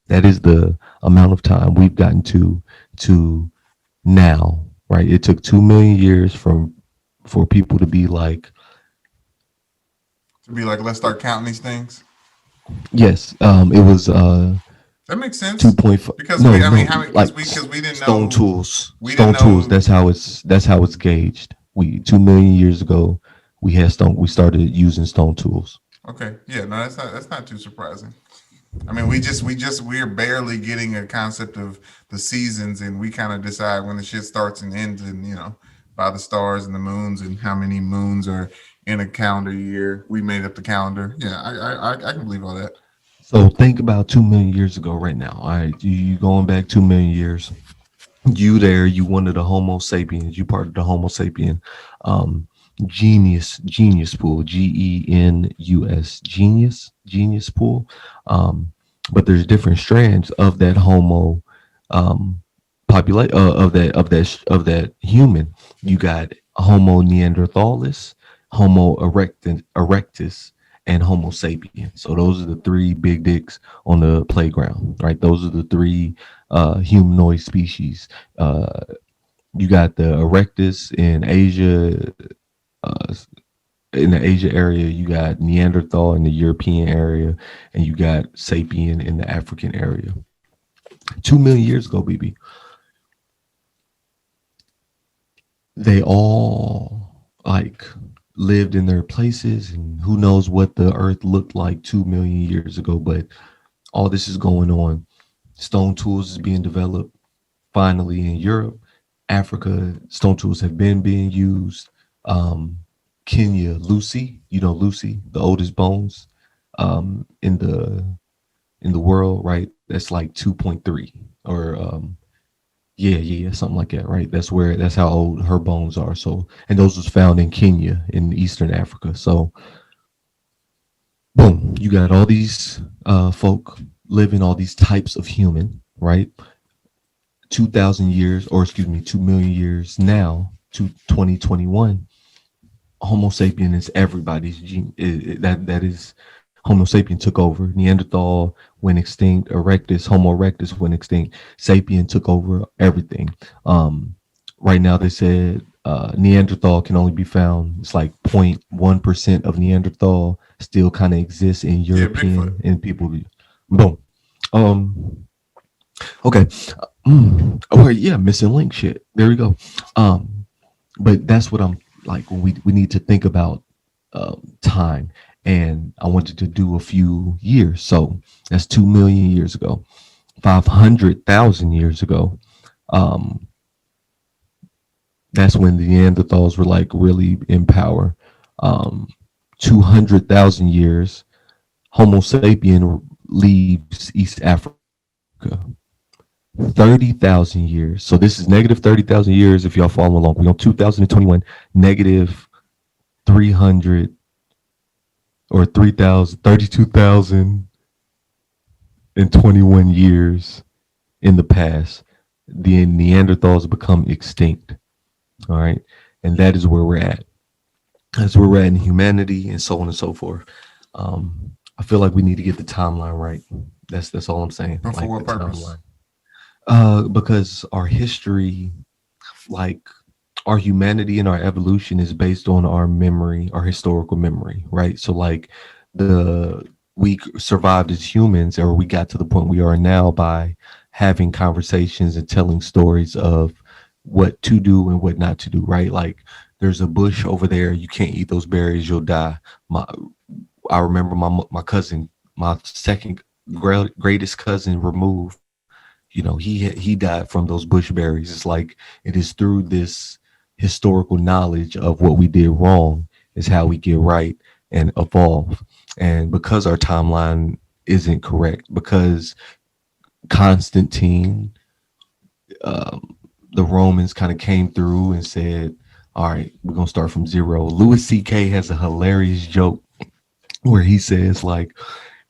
That is the amount of time we've gotten to now, right? It took 2 million years for people to be like Be like, let's start counting these things. Yes, it was That makes sense 2.5. because No, we, I mean, no, how like because we didn't stone know, tools. we didn't Stone tools. know. That's how it's gauged. We 2 million years ago, we started using stone tools. Okay, yeah, no, that's not too surprising. I mean, we're barely getting a concept of the seasons, and we kind of decide when the shit starts and ends, and by the stars and the moons and how many moons are in a calendar year. We made up the calendar. Yeah, I can believe all that. So think about 2 million years ago right now. All right, you going back 2 million years. You one of the Homo sapiens. You part of the Homo sapien um, genius pool. GENUS genius pool. Um, but there's different strands of that Homo populate of that human. You got Homo neanderthalis, Homo erectus, and Homo sapien. So those are the three big dicks on the playground, right? Those are the three humanoid species. Uh, you got the erectus in Asia, uh, in the Asia area. You got Neanderthal in the European area, and you got sapien in the African area. 2 million years ago, BB, they all like lived in their places, and who knows what the Earth looked like 2 million years ago. But all this is going on. Stone tools is being developed finally in Europe. Africa, stone tools have been being used. Um, Kenya, Lucy, Lucy, the oldest bones in the world, right? That's like 2.3 or yeah, something like that, right? That's how old her bones are. So, and those was found in Kenya in Eastern Africa. So, boom, you got all these folk living, all these types of human, right? 2,000 years, or excuse me, 2 million years now to 2021. Homo sapien is everybody's gene. That is Homo sapien took over. Neanderthal went extinct. Homo erectus went extinct. Sapien took over everything. Right now, they said Neanderthal can only be found. It's like 0.1% of Neanderthal still kind of exists in Yeah, Bigfoot. European and people. Boom. Um. Okay. Oh yeah, missing link shit. There we go. Um. But that's what I'm like when we need to think about time. And I wanted to do a few years. So that's 2 million years ago, 500,000 years ago. Um, that's when the Neanderthals were like really in power. Um, 200,000 years, Homo sapien leaves East Africa. 30,000 years. So this is negative 30,000 years. If y'all follow along, we're on 2021, negative 300 or 3,000, 32,021 years in the past. The Neanderthals become extinct. All right. And that is where we're at. That's where we're at in humanity and so on and so forth. I feel like we need to get the timeline right. That's all I'm saying. But for Like what the purpose? timeline. Because our history, like our humanity and our evolution is based on our memory, our historical memory, right? So like we survived as humans, or we got to the point we are now by having conversations and telling stories of what to do and what not to do, right? Like there's a bush over there, you can't eat those berries, you'll die. My I remember my cousin, my second greatest cousin removed, he died from those bush berries. It's like it is through this historical knowledge of what we did wrong is how we get right and evolve. And because our timeline isn't correct, because Constantine, the Romans kind of came through and said, all right, we're gonna start from zero. Louis C.K. has a hilarious joke where he says like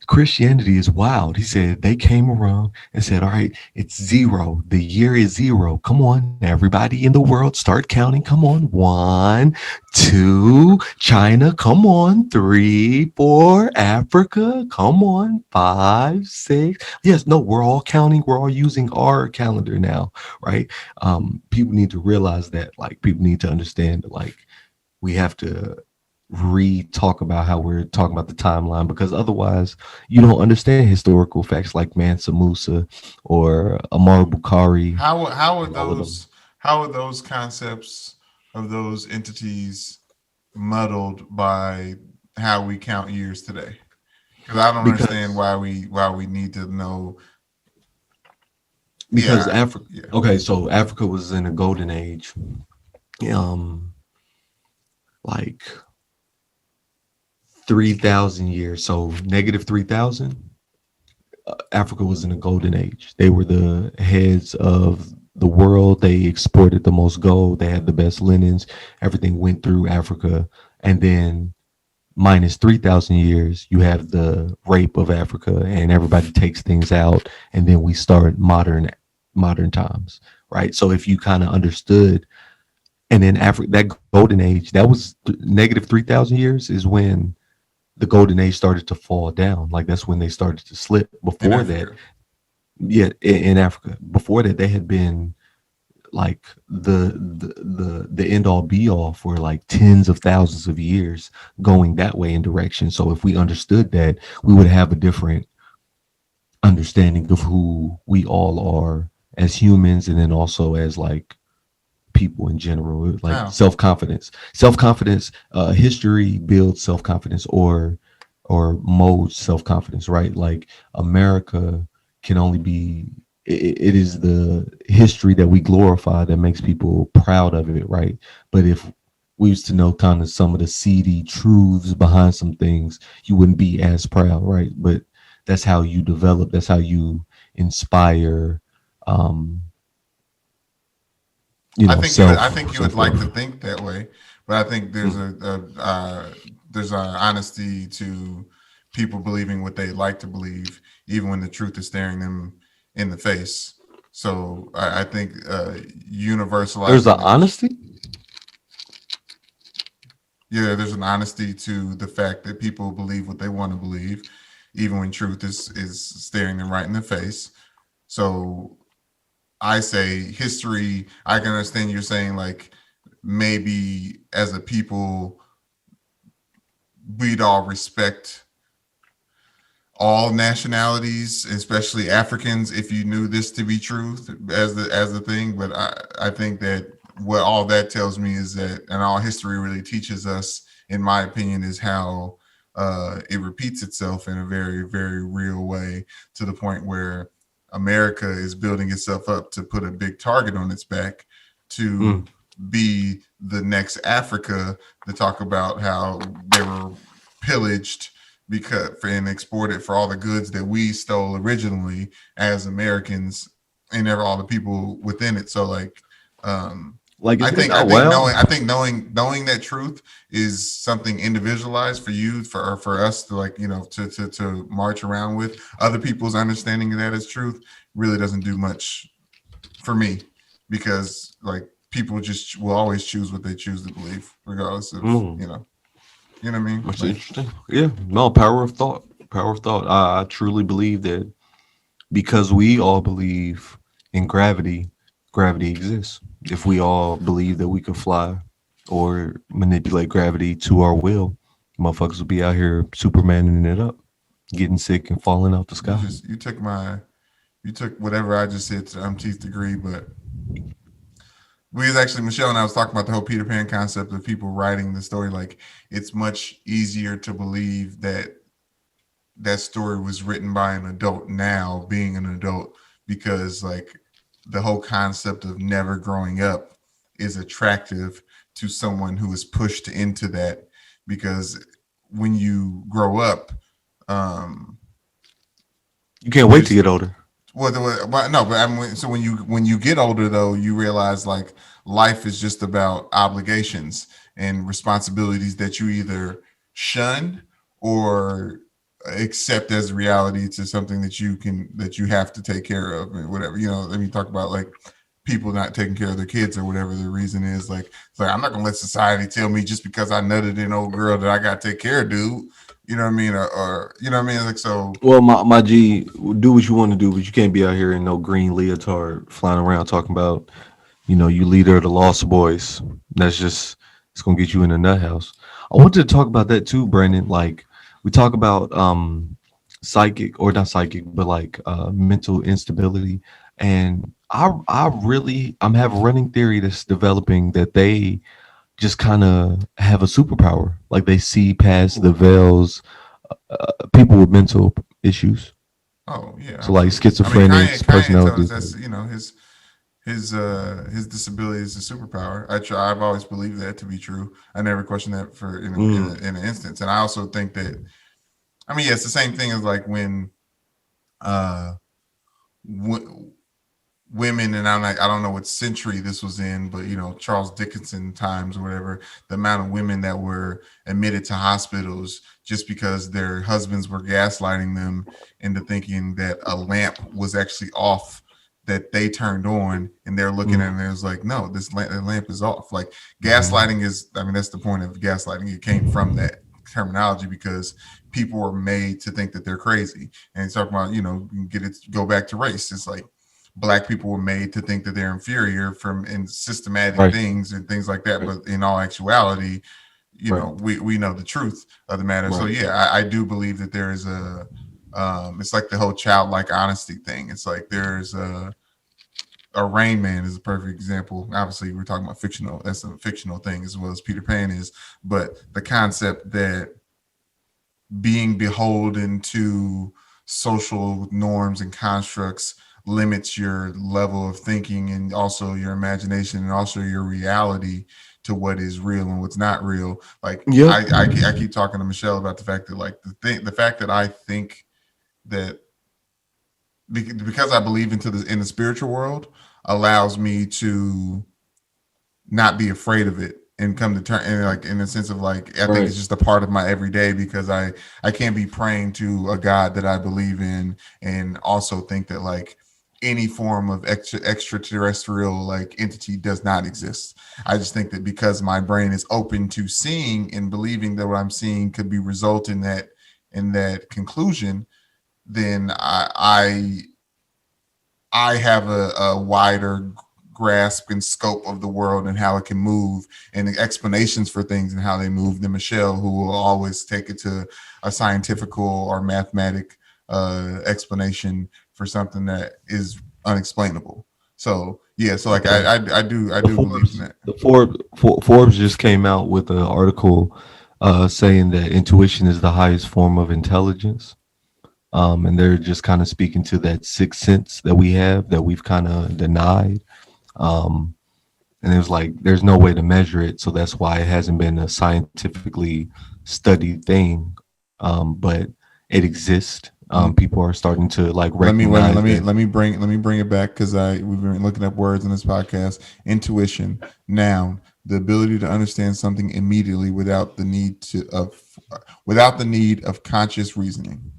Christianity is wild. He said they came around and said, all right, it's zero. The year is zero. Come on, everybody in the world, start counting. Come on. 1, 2, China. Come on. 3, 4, Africa. Come on. 5, 6. Yes, no, we're all counting. We're all using our calendar now, right? People need to realize that, like, people need to understand that, like, we have to re-talk about how we're talking about the timeline, because otherwise you don't understand historical facts like Mansa Musa or Amar Bukhari How are and all of them. those concepts of those entities muddled by how we count years today? Because I don't understand Because why we need to know. because Yeah, Africa. yeah. Okay, so Africa was in a golden age, um, like 3,000 years. So negative 3,000. Africa was in a golden age. They were the heads of the world. They exported the most gold. They had the best linens. Everything went through Africa. And then minus 3,000 years, you have the rape of Africa, and everybody takes things out. And then we start modern times, right? So if you kind of understood, and then Africa, that golden age, that was negative 3,000 years is when the golden age started to fall down. Like that's when they started to slip. In Before that, Africa. yeah, in Africa. Before that, they had been like the end all be all for like tens of thousands of years going that way in direction. So if we understood that, we would have a different understanding of who we all are as humans, and then also as like people in general, like How? self-confidence. History builds self-confidence, or molds self-confidence, right? Like America can only be, it is the history that we glorify that makes people proud of it, right? But if we used to know kind of some of the seedy truths behind some things, you wouldn't be as proud, right? But that's how you develop, that's how you inspire, um I self think you would self like to worth. think that way, but I think there's a honesty to people believing what they like to believe, even when the truth is staring them in the face. So I think There's an universalizing it, honesty. yeah, there's an honesty to the fact that people believe what they want to believe, even when truth is staring them right in the face. So I say history. I can understand you're saying like maybe as a people we'd all respect all nationalities, especially Africans, if you knew this to be truth as the thing. But I think that what all that tells me is that, and all history really teaches us, in my opinion, is how it repeats itself in a very, very real way, to the point where America is building itself up to put a big target on its back to Mm. be the next Africa, to talk about how they were pillaged because and exported for all the goods that we stole originally as Americans, and all the people within it. So like, um, Like, I isn't it think not wild? knowing that truth is something individualized for you, for us to, like, to march around with. Other people's understanding of that as truth really doesn't do much for me, because like people just will always choose what they choose to believe, regardless of Mm. what I mean. That's Like, interesting. Yeah, no, power of thought. Power of thought. I truly believe that because we all believe in gravity, gravity exists. If we all believe that we could fly or manipulate gravity to our will, motherfuckers would be out here supermaning it up, getting sick and falling out the you sky. just you took whatever I just said to the umpteenth degree. But we was actually, Michelle and I was talking about the whole Peter Pan concept of people writing the story. Like, it's much easier to believe that that story was written by an adult now, being an adult, because like the whole concept of never growing up is attractive to someone who is pushed into that, because when you grow up, um You can't wait to there's get older. well, no, but I mean, so when you get older, though, you realize like life is just about obligations and responsibilities that you either shun or accept as reality, to something that you have to take care of, and whatever. Let me talk about like people not taking care of their kids, or whatever the reason is. Like, it's like, I'm not gonna let society tell me just because I nutted an old girl that I got to take care of, dude. You know what I mean? Or you know what I mean? Like, so Well, my G, do what you want to do, but you can't be out here in no green leotard flying around talking about, you leader of the Lost Boys. That's just, it's gonna get you in a nut house. I wanted to talk about that too, Brandon. Like we talk about psychic or not psychic, but like mental instability. And I'm have a running theory that's developing that they just kind of have a superpower. Like they see past the veils, people with mental issues. Oh yeah, So like absolutely. I mean, schizophrenics, Kanye told us personality. that's his disability is a superpower. I've always believed that to be true. I never questioned that for in an instance. And I also think that, I mean, yeah, it's the same thing as like when uh w- women, and I'm like, I don't know what century this was in, but Charles Dickinson times or whatever, the amount of women that were admitted to hospitals just because their husbands were gaslighting them into thinking that a lamp was actually off that they turned on, and they're looking at it and it was like, no, this lamp is off. Like gaslighting is, I mean, that's the point of gaslighting. It came from that terminology because people were made to think that they're crazy. And it's talking about, go back to race. It's like Black people were made to think that they're inferior from in systematic Right. things and things like that. Right. But in all actuality, Right. we know the truth of the matter. Right. So yeah, I do believe that there is it's like the whole childlike honesty thing. It's like there's a Rain Man is a perfect example. Obviously, we're talking about fictional. That's a fictional thing as well as Peter Pan is. But the concept that being beholden to social norms and constructs limits your level of thinking and also your imagination and also your reality to what is real and what's not real. Like I keep talking to Michelle about the fact that like the fact that I think that because I believe in the spiritual world allows me to not be afraid of it and come to terms, and like in the sense of like I think it's just a part of my everyday because I can't be praying to a God that I believe in and also think that like any form of extraterrestrial like entity does not exist. I just think that because my brain is open to seeing and believing that what I'm seeing could be result in that conclusion, then I have a wider grasp and scope of the world and how it can move and the explanations for things and how they move than Michelle, who will always take it to a scientific or mathematic explanation for something that is unexplainable. So yeah, so like I do believe in that. Forbes just came out with an article saying that intuition is the highest form of intelligence. And they're just kind of speaking to that sixth sense that we have that we've kind of denied. Um, and it was like there's no way to measure it, so that's why it hasn't been a scientifically studied thing. But it exists. People are starting to like recognize. Let me bring it back because we've been looking up words in this podcast. Intuition, noun, the ability to understand something immediately without the need of conscious reasoning.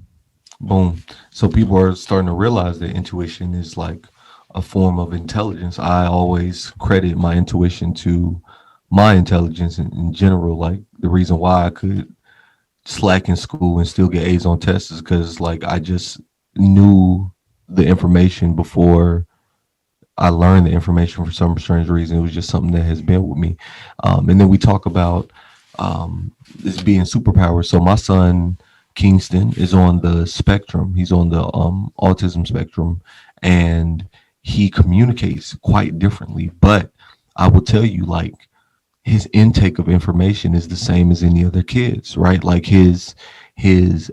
Boom. So people are starting to realize that intuition is like a form of intelligence. I always credit my intuition to my intelligence in general. Like the reason why I could slack in school and still get A's on tests is because like I just knew the information before I learned the information for some strange reason. It was just something that has been with me. And then we talk about this being superpowers. So my son Kingston is on the spectrum. He's on the autism spectrum, and he communicates quite differently. But I will tell you, like his intake of information is the same as any other kids, right? Like his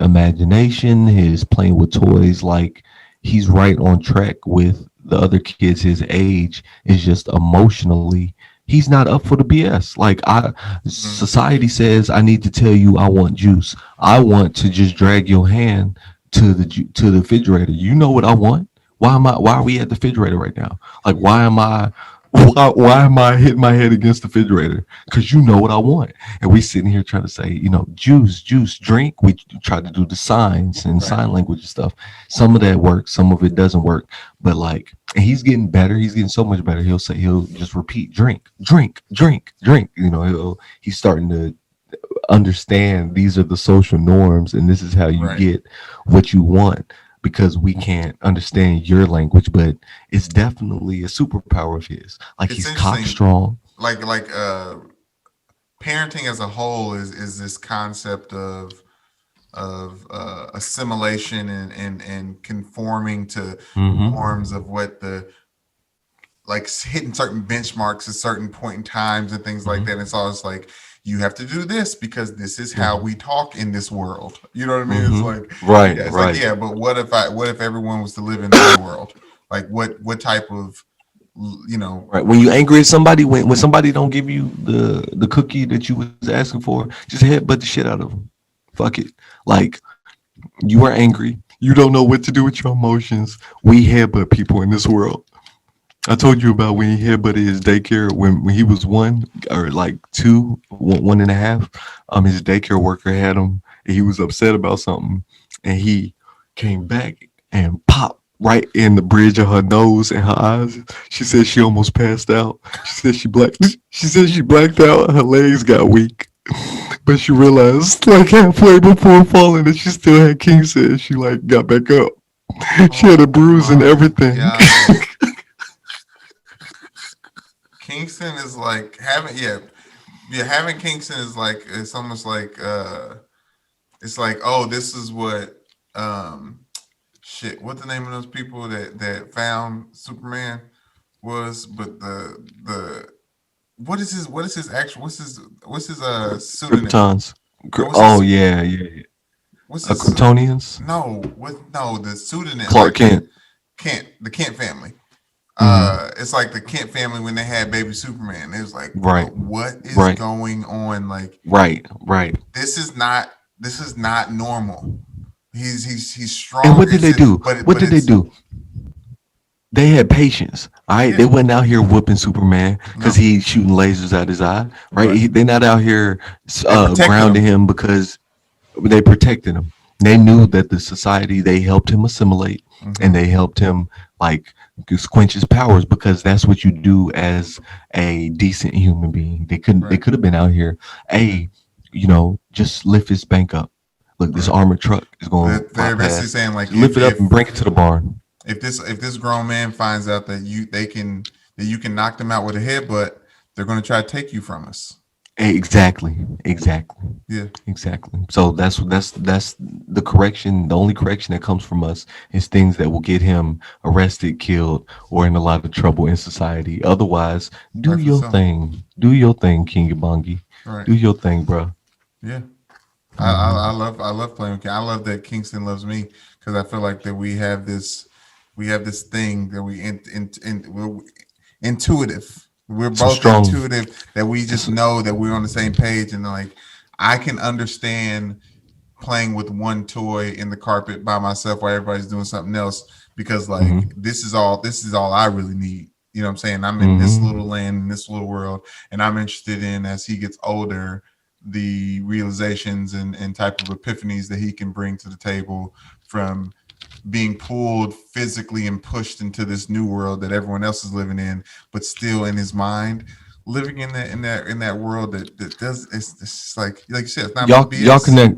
imagination, his playing with toys, like he's right on track with the other kids his age. Is just emotionally he's not up for the BS. Like society says I need to tell you I want juice. I want to just drag your hand to the refrigerator. You know what I want? Why are we at the refrigerator right now? Like why am I hitting my head against the refrigerator? Because you know what I want. And we sitting here trying to say, juice, drink. We try to do the signs and sign language and stuff. Some of that works, some of it doesn't work. But like, and he's getting better. He's getting so much better. He'll just repeat, drink. He's starting to understand these are the social norms and this is how you get what you want, because we can't understand your language, but it's definitely a superpower of his. Like he's cock strong. Like parenting as a whole is this concept of assimilation and conforming to Mm-hmm. norms of what the like hitting certain benchmarks at certain point in times and things like that. And it's always like you have to do this because this is how we talk in this world. You know what I mean? It's like Right, yeah, it's right. like yeah, but what if everyone was to live in my world? Like what type of you know Right. When you angry at somebody, when somebody don't give you the cookie that you was asking for, just headbutt the shit out of them. Fuck it. Like you are angry. You don't know what to do with your emotions. We headbutt people in this world. I told you about when he headbutted his daycare when he was one or like two, one and a half. His daycare worker had him. And he was upset about something, and he came back and popped right in the bridge of her nose and her eyes. She said she almost passed out. She said she blacked. She said she blacked out. Her legs got weak, but she realized like halfway before falling that she still had king said. She like got back up. She had a oh bruise and my everything. god. Kingston is like having Kingston is like it's almost like it's like oh this is what shit what's the name of those people that found Superman was but the what is his actual what's his pseudonym Kryptons. no what's Oh his yeah, yeah, yeah. what's his Kryptonians. no what no the pseudonym Clark like Kent. the Kent family. Hmm. It's like the Kent family when they had baby Superman. It was like, bro, Right, what is right, going on? Like, right, right. this is not normal. He's And strong. what did It's they it, do? What but did they it's do? They had patience. All right, yeah, they wasn't out here whooping Superman because no, he shooting lasers out his eye. Right, right. they're not out here They protected grounding him. him because they protected him. They knew that the society they helped him assimilate, and Hmm. they helped him like quench his powers because that's what you do as a decent human being. They couldn't. They Right, could have been out here. yeah, Just lift this bank up. Look, this right. armored truck is going to They're pop basically past. saying like Just lift it up and bring it to the barn. if this grown man finds out that you can knock them out with a headbutt, they're going to try to take you from us. Exactly, exactly, Yeah, exactly. So that's the correction. The only correction that comes from us is things that will get him arrested, killed, or in a lot of trouble in society. Otherwise, do rightfully your so. thing. Do your thing, King Bongi. Right. Do your thing, bro. Yeah. Hmm. I love playing with King. I love that Kingston loves me because I feel like that we have this thing that we're intuitive. We're Some both strong. intuitive that we just It's, know that we're on the same page and like I can understand playing with one toy in the carpet by myself while everybody's doing something else because like hmm this is all I really need. You know what I'm saying? I'm in this little hmm land, in this little world, and I'm interested in as he gets older the realizations and type of epiphanies that he can bring to the table from being pulled physically and pushed into this new world that everyone else is living in, but still in his mind living in that world that does it's like you said, it's not y'all BS. connect.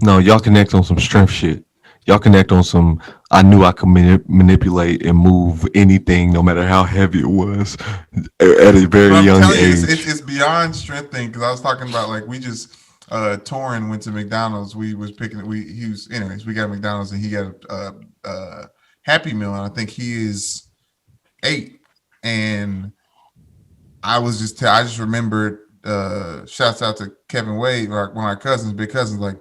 No, y'all connect on some strength shit. Y'all connect on some. I knew I could manipulate and move anything, no matter how heavy it was, at a But very I'm young telling you, age. it's beyond strength thing because I was talking about like we just Torin went to McDonald's. We was picking we he was anyways. We got McDonald's and he got a Happy Meal and I think he is 8 and I just remembered shouts out to Kevin Wade, like one of our cousins, big cousins. Like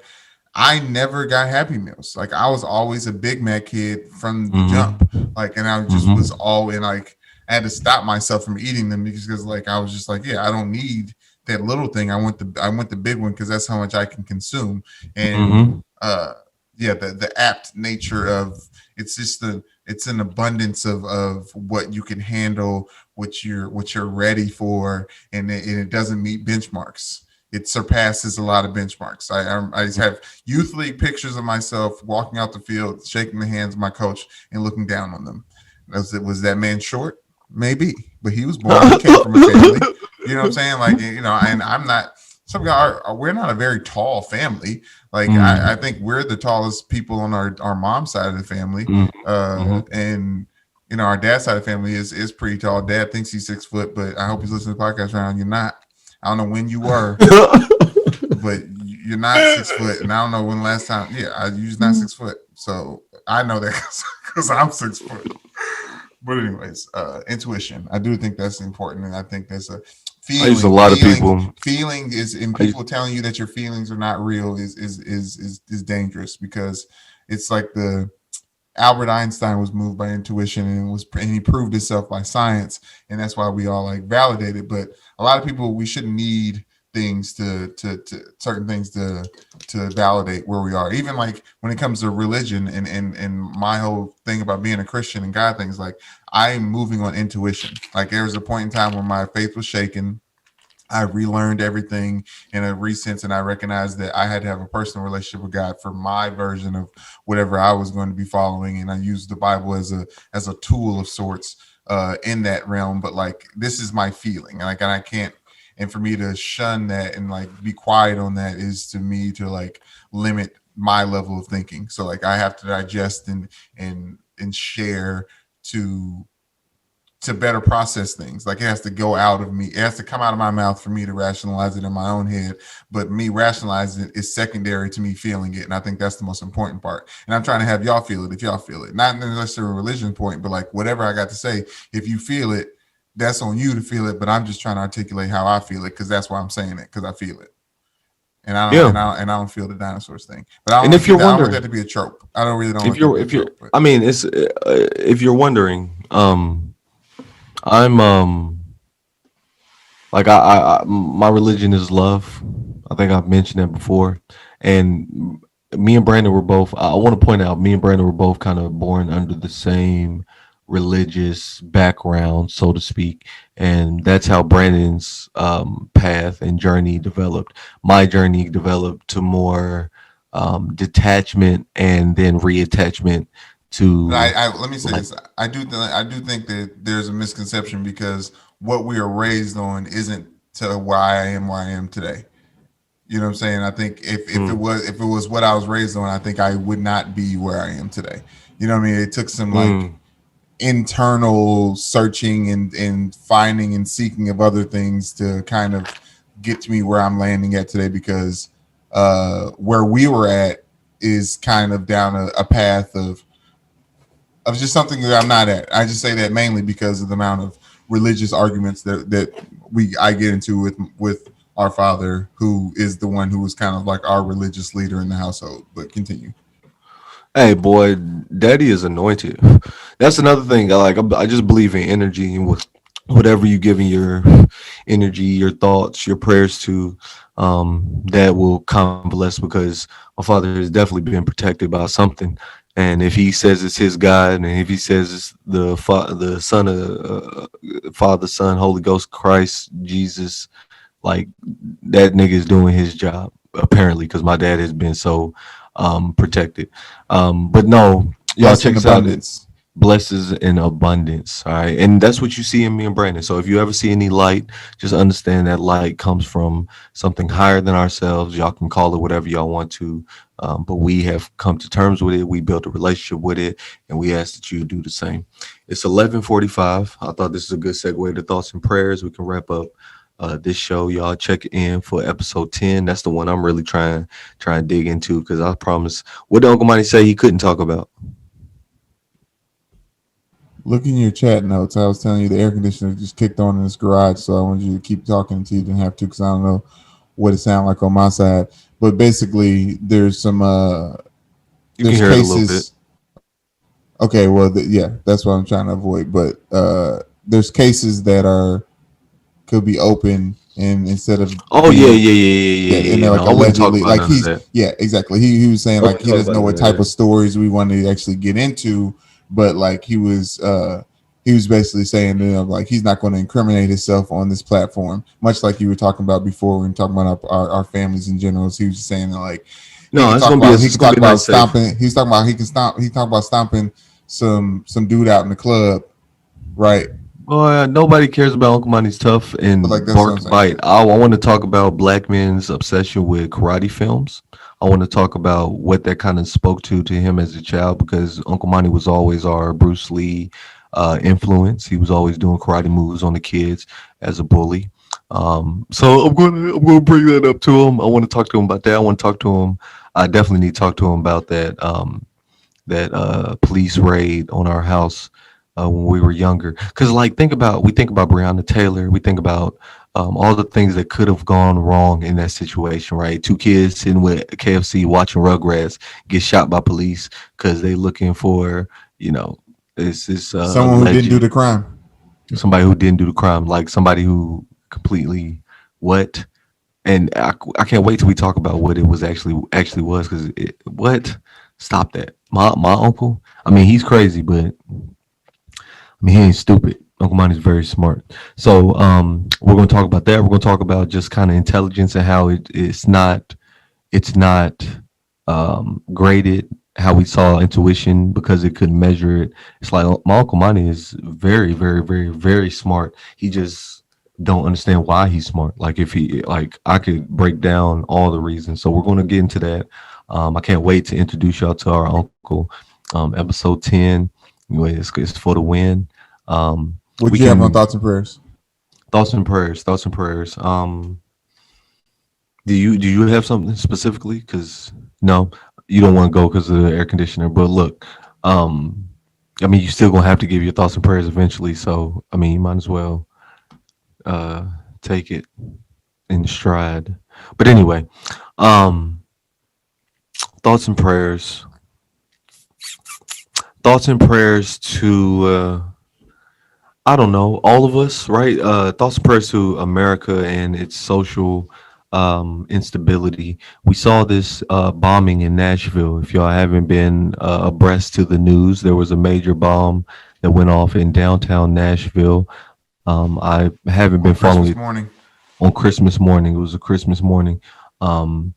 I never got Happy Meals. Like I was always a Big Mac kid from the jump. Mm-hmm. Like and I just was Mm-hmm. all in like I had to stop myself from eating them because like I was just like, yeah, I don't need that little thing. I want the big one because that's how much I can consume. And Mm-hmm. yeah, the apt nature of it's just it's an abundance of what you can handle, what you're ready for, and it doesn't meet benchmarks. It surpasses a lot of benchmarks. I just have youth league pictures of myself walking out the field, shaking the hands of my coach, and looking down on them. Was that man short? Maybe, but he was born. He came from a family. You know what I'm saying? Like you know, and I'm not. Some guy, we're not a very tall family. Like I think we're the tallest people on our mom's side of the family, Mm-hmm. and you know our dad's side of the family is pretty tall. Dad thinks he's 6 foot, but I hope he's listening to the podcast right now. You're not. I don't know when you were, but you're not 6 foot, and I don't know when last time. Yeah, I usually not 6 foot, so I know that because I'm 6 foot. But anyways, intuition. I do think that's important, and I think that's a I use a feeling. lot of people. Feeling is, and people telling you that your feelings are not real is dangerous, because it's like the Albert Einstein was moved by intuition, and he proved himself by science, and that's why we all like validate it. But a lot of people, we shouldn't need things to certain things to validate where we are. Even like when it comes to religion and my whole thing about being a Christian and God things, like I'm moving on intuition. Like there was a point in time where my faith was shaken. I relearned everything in a resense, and I recognized that I had to have a personal relationship with God for my version of whatever I was going to be following. And I used the Bible as a tool of sorts in that realm. But like, this is my feeling, and I can't. And for me to shun that and like be quiet on that is to me to like limit my level of thinking. So like I have to digest and share to better process things. Like it has to go out of me. It has to come out of my mouth for me to rationalize it in my own head. But me rationalizing it is secondary to me feeling it. And I think that's the most important part. And I'm trying to have y'all feel it if y'all feel it. Not necessarily a religion point, but like whatever I got to say, if you feel it, that's on you to feel it. But I'm just trying to articulate how I feel it, because that's why I'm saying it, because I feel it. And I don't, and I don't feel the dinosaurs thing. But I don't, And if you're I don't want wondering, that to be a trope. I don't really don't. if you're, I mean, it's if you're wondering, I'm like my religion is love. I think I've mentioned that before. And me and Brandon were both. I want to point out, me and Brandon were both kind of born under the same religious background, so to speak, and that's how Brandon's path and journey developed. My journey developed to more detachment and then reattachment to. Let me say this. I do think that there's a misconception, because what we are raised on isn't to why I am where I am today. You know what I'm saying? I think if it was what I was raised on, I think I would not be where I am today. You know what I mean? It took some like internal searching and finding and seeking of other things to kind of get to me where I'm landing at today, because where we were at is kind of down a path of just something that I'm not at. I just say that mainly because of the amount of religious arguments that I get into with our father, who is the one who was kind of like our religious leader in the household. But continue. Hey, boy, daddy is anointed. That's another thing. I just believe in energy, and whatever you giving your energy, your thoughts, your prayers to, that will convalesce, because my father has definitely been protected by something. And if he says it's his God, and if he says it's the Son of Father, Son, Holy Ghost, Christ, Jesus, like that nigga is doing his job apparently, because my dad has been so protected. But no, y'all check us out. Blesses in abundance. All right. And that's what you see in me and Brandon. So if you ever see any light, just understand that light comes from something higher than ourselves. Y'all can call it whatever y'all want to. But we have come to terms with it. We built a relationship with it, and we ask that you do the same. It's 11:45. I thought this is a good segue to thoughts and prayers. We can wrap up this show. Y'all check in for episode 10. That's the one I'm really trying to dig into, because I promise. What did Uncle Monty say he couldn't talk about? Look in your chat notes. I was telling you the air conditioner just kicked on in this garage, so I wanted you to keep talking until you didn't have to, because I don't know what it sounded like on my side. But basically, there's some you can hear cases. It a little bit. Okay, well, yeah, that's what I'm trying to avoid. But there's cases that could be open, and instead of yeah, and they're like allegedly, like he's exactly. He was saying like he doesn't know what type of stories we want to actually get into. But like he was basically saying, like he's not going to incriminate himself on this platform, much like you were talking about before when talking about our families in general. So he was just saying that, like, no, it's gonna be. He can talk about stomping. He's talking about he talk about stomping some dude out in the club, right? Well, nobody cares about Uncle Monty's tough and like bark bite. I want to talk about black men's obsession with karate films. I want to talk about what that kind of spoke to him as a child, because Uncle Monty was always our Bruce Lee influence. He was always doing karate moves on the kids as a bully. So I'm gonna bring that up to him. I want to talk to him about that. I want to talk to him. I definitely need to talk to him about that police raid on our house when we were younger. Because like we think about Breonna Taylor, we think about all the things that could have gone wrong in that situation, right? Two kids sitting with KFC watching Rugrats get shot by police because they looking for this Someone who didn't do alleged the crime. somebody who didn't do the crime, like somebody who completely what. And I can't wait till we talk about what it was actually was because what stop that my uncle, I mean he's crazy but I mean he ain't stupid. Uncle Monty's very smart. So we're going to talk about that. We're going to talk about just kind of intelligence and how it's not graded, how we saw intuition because it couldn't measure it. It's like my Uncle Monty is very, very, very, very smart. He just don't understand why he's smart. Like if he like I could break down all the reasons. So we're gonna get into that. I can't wait to introduce y'all to our uncle. Episode 10. Anyway, it's for the win. What We you have on can thoughts and prayers? thoughts and prayers, thoughts and prayers. Do you have something specifically? Because no, you don't want to go because of the air conditioner. But look, um, I mean, you still gonna have to give your thoughts and prayers eventually. So I mean, you might as well uh take it in stride. But anyway, um, thoughts and prayers, thoughts and prayers to I don't know, all of us, right? Thoughts and prayers to America and its social instability. We saw this bombing in Nashville. If y'all haven't been abreast to the news, there was a major bomb that went off in downtown Nashville. I haven't been On following Christmas it morning. on Christmas morning. It was a Christmas morning. Um,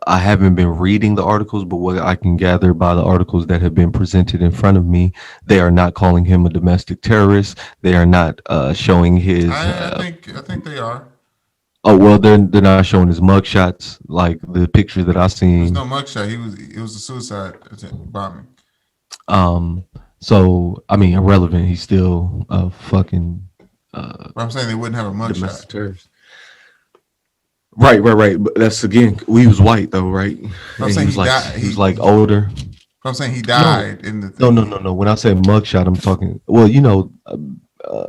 I haven't been reading the articles, but what I can gather by the articles that have been presented in front of me, they are not calling him a domestic terrorist. They are not showing his. I think they are. Oh well, they're not showing his mugshots like the picture that I There's seen. no mugshot. It was a suicide bombing. Um, so I mean, irrelevant. He's still a fucking uh, But I'm saying they wouldn't have a mugshot. domestic terrorist. Right, right, right. But that's again, he was white though, right? But I'm And saying he died. he was like older. But I'm saying he No, died in the no, no, thing. no, no. When I say mugshot, I'm talking. Well, uh,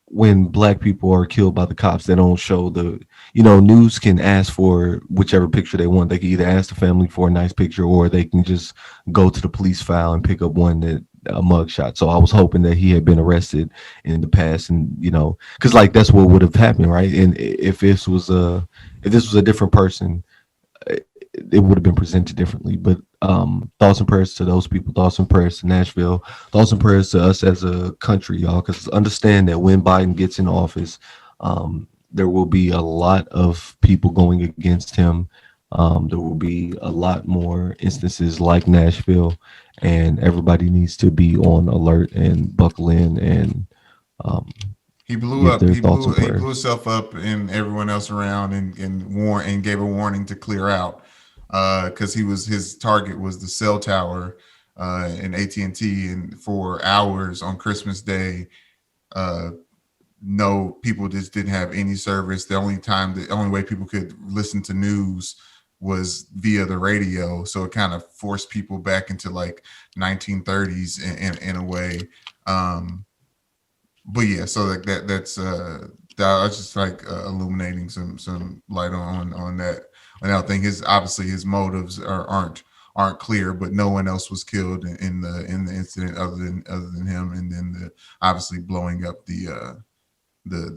when black people are killed by the cops, they don't show the. News can ask for whichever picture they want. They can either ask the family for a nice picture, or they can just go to the police file and pick up one that a mugshot. So I was hoping that he had been arrested in the past, and because like that's what would have happened, right? And if this was a different person, it would have been presented differently. But thoughts and prayers to those people, thoughts and prayers to Nashville, thoughts and prayers to us as a country, y'all, because understand that when Biden gets in office, there will be a lot of people going against him. There will be a lot more instances like Nashville, and everybody needs to be on alert and buckle in and um, He blew give up. their thoughts and He blew prayers. himself up and everyone else around and gave a warning to clear out because his target was the cell tower in AT&T, and for hours on Christmas Day, uh, no, people just didn't have any service. The only way people could listen to news was via the radio. So it kind of forced people back into like 1930s in a way. Um, but yeah, so like that I was just like illuminating some light on that thing. His motives aren't clear, but no one else was killed in the incident other than him, and then obviously blowing up the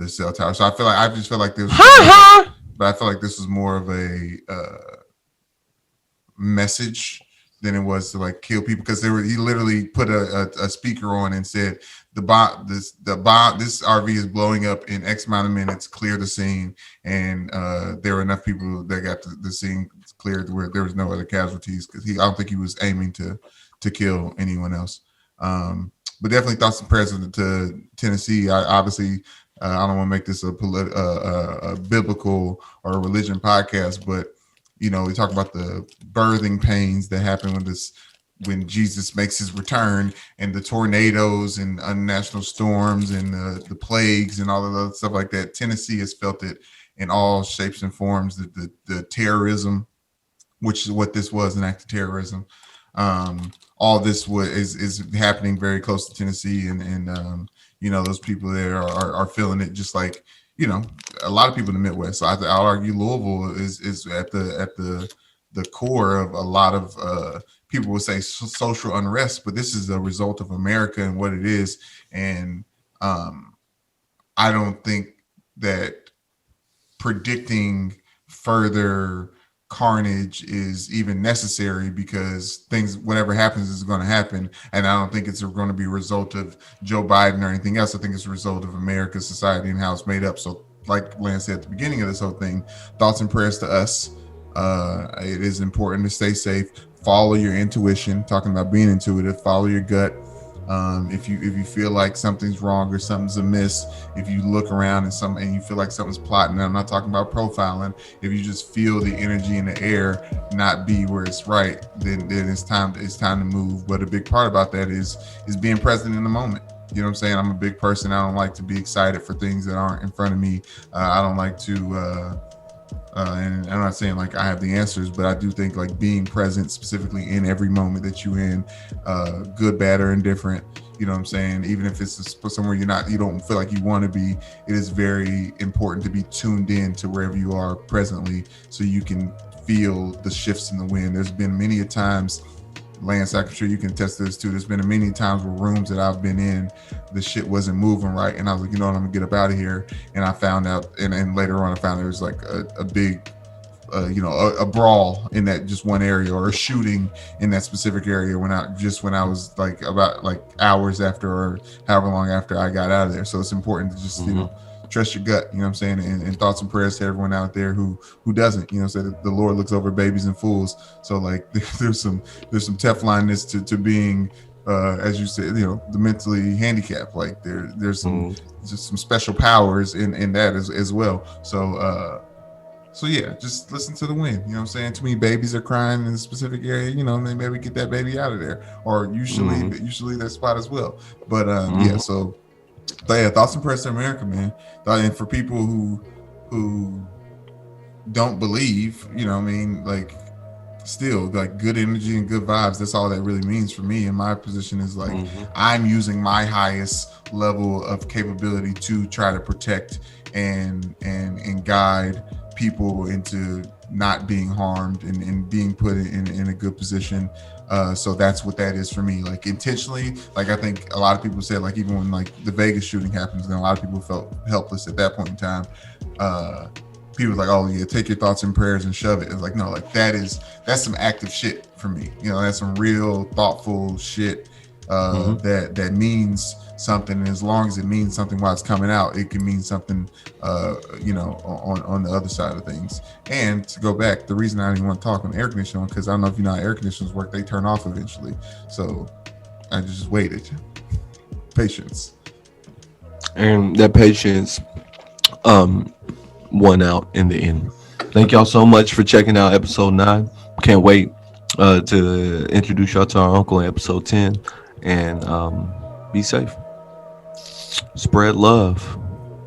cell tower. So I just feel like this was more of but I feel like this was more of a message than it was to like kill people, because he literally put a speaker on and said this RV is blowing up in X amount of minutes, clear the scene. And there were enough people that got the scene cleared where there was no other casualties, because I don't think he was aiming to kill anyone else. But definitely thoughts and prayers to Tennessee. I don't want to make this a biblical or a religion podcast, but we talk about the birthing pains that happen when this when Jesus makes his return, and the tornadoes and unnational storms and the plagues and all of the stuff like that. Tennessee has felt it in all shapes and forms. The terrorism, which is what this was, an act of terrorism. All this is happening very close to Tennessee, and those people there are feeling it, just like a lot of people in the Midwest. So I'll argue Louisville is at the core of a lot of people would say social unrest, but this is a result of America and what it is. And I don't think that predicting further carnage is even necessary, because whatever happens is going to happen. And I don't think it's going to be a result of Joe Biden or anything else. I think it's a result of America's society and how it's made up. So like Lance said at the beginning of this whole thing, thoughts and prayers to us. It is important to stay safe. Follow your intuition. Talking about being intuitive, follow your gut. If you feel like something's wrong or something's amiss, if you look around and you feel like something's plotting, I'm not talking about profiling. If you just feel the energy in the air not be where it's right, then it's time to move. But a big part about that is being present in the moment. You know what I'm saying? I'm a big person. I don't like to be excited for things that aren't in front of me. I don't like to and I'm not saying like I have the answers, but I do think like being present specifically in every moment that you're in, good, bad, or indifferent, you know what I'm saying? Even if it's somewhere you don't feel like you want to be, it is very important to be tuned in to wherever you are presently, so you can feel the shifts in the wind. There's been many a times, Lance, I'm sure you can attest to this too. There's been many times where rooms that I've been in, the shit wasn't moving right, and I was like, you know what, I'm gonna get up out of here. And I found out, and later on, I found there was like a big, a brawl in that just one area, or a shooting in that specific area when I was like about like hours after, or however long after I got out of there. So it's important to just trust your gut, you know what I'm saying? And thoughts and prayers to everyone out there who doesn't, say that the Lord looks over babies and fools. So like there's some Teflonness to being, as you said, the mentally handicapped. Like there's some just some special powers in that as well. So yeah, just listen to the wind. You know what I'm saying? Too many babies are crying in a specific area. And then maybe get that baby out of there, or usually that spot as well. But yeah, so. But yeah, thoughts and prayers to America, man. And for people who don't believe, like still like good energy and good vibes. That's all that really means for me. And my position is like I'm using my highest level of capability to try to protect and guide people into not being harmed and being put in a good position. So that's what that is for me. Like intentionally, like I think a lot of people said, like even when like the Vegas shooting happens, and a lot of people felt helpless at that point in time. People were like, oh yeah, take your thoughts and prayers and shove it. It's like, no, like that's some active shit for me. That's some real thoughtful shit that means something. And as long as it means something while it's coming out, it can mean something on the other side of things. And to go back, the reason I didn't want to talk on air conditioning, because I don't know if you know how air conditioners work, they turn off eventually. So I just waited. Patience. And that patience won out in the end. Thank y'all so much for checking out episode 9. Can't wait to introduce y'all to our uncle in episode 10. And be safe. Spread love.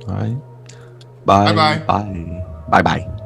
All right. Bye. Bye-bye. Bye. Bye-bye.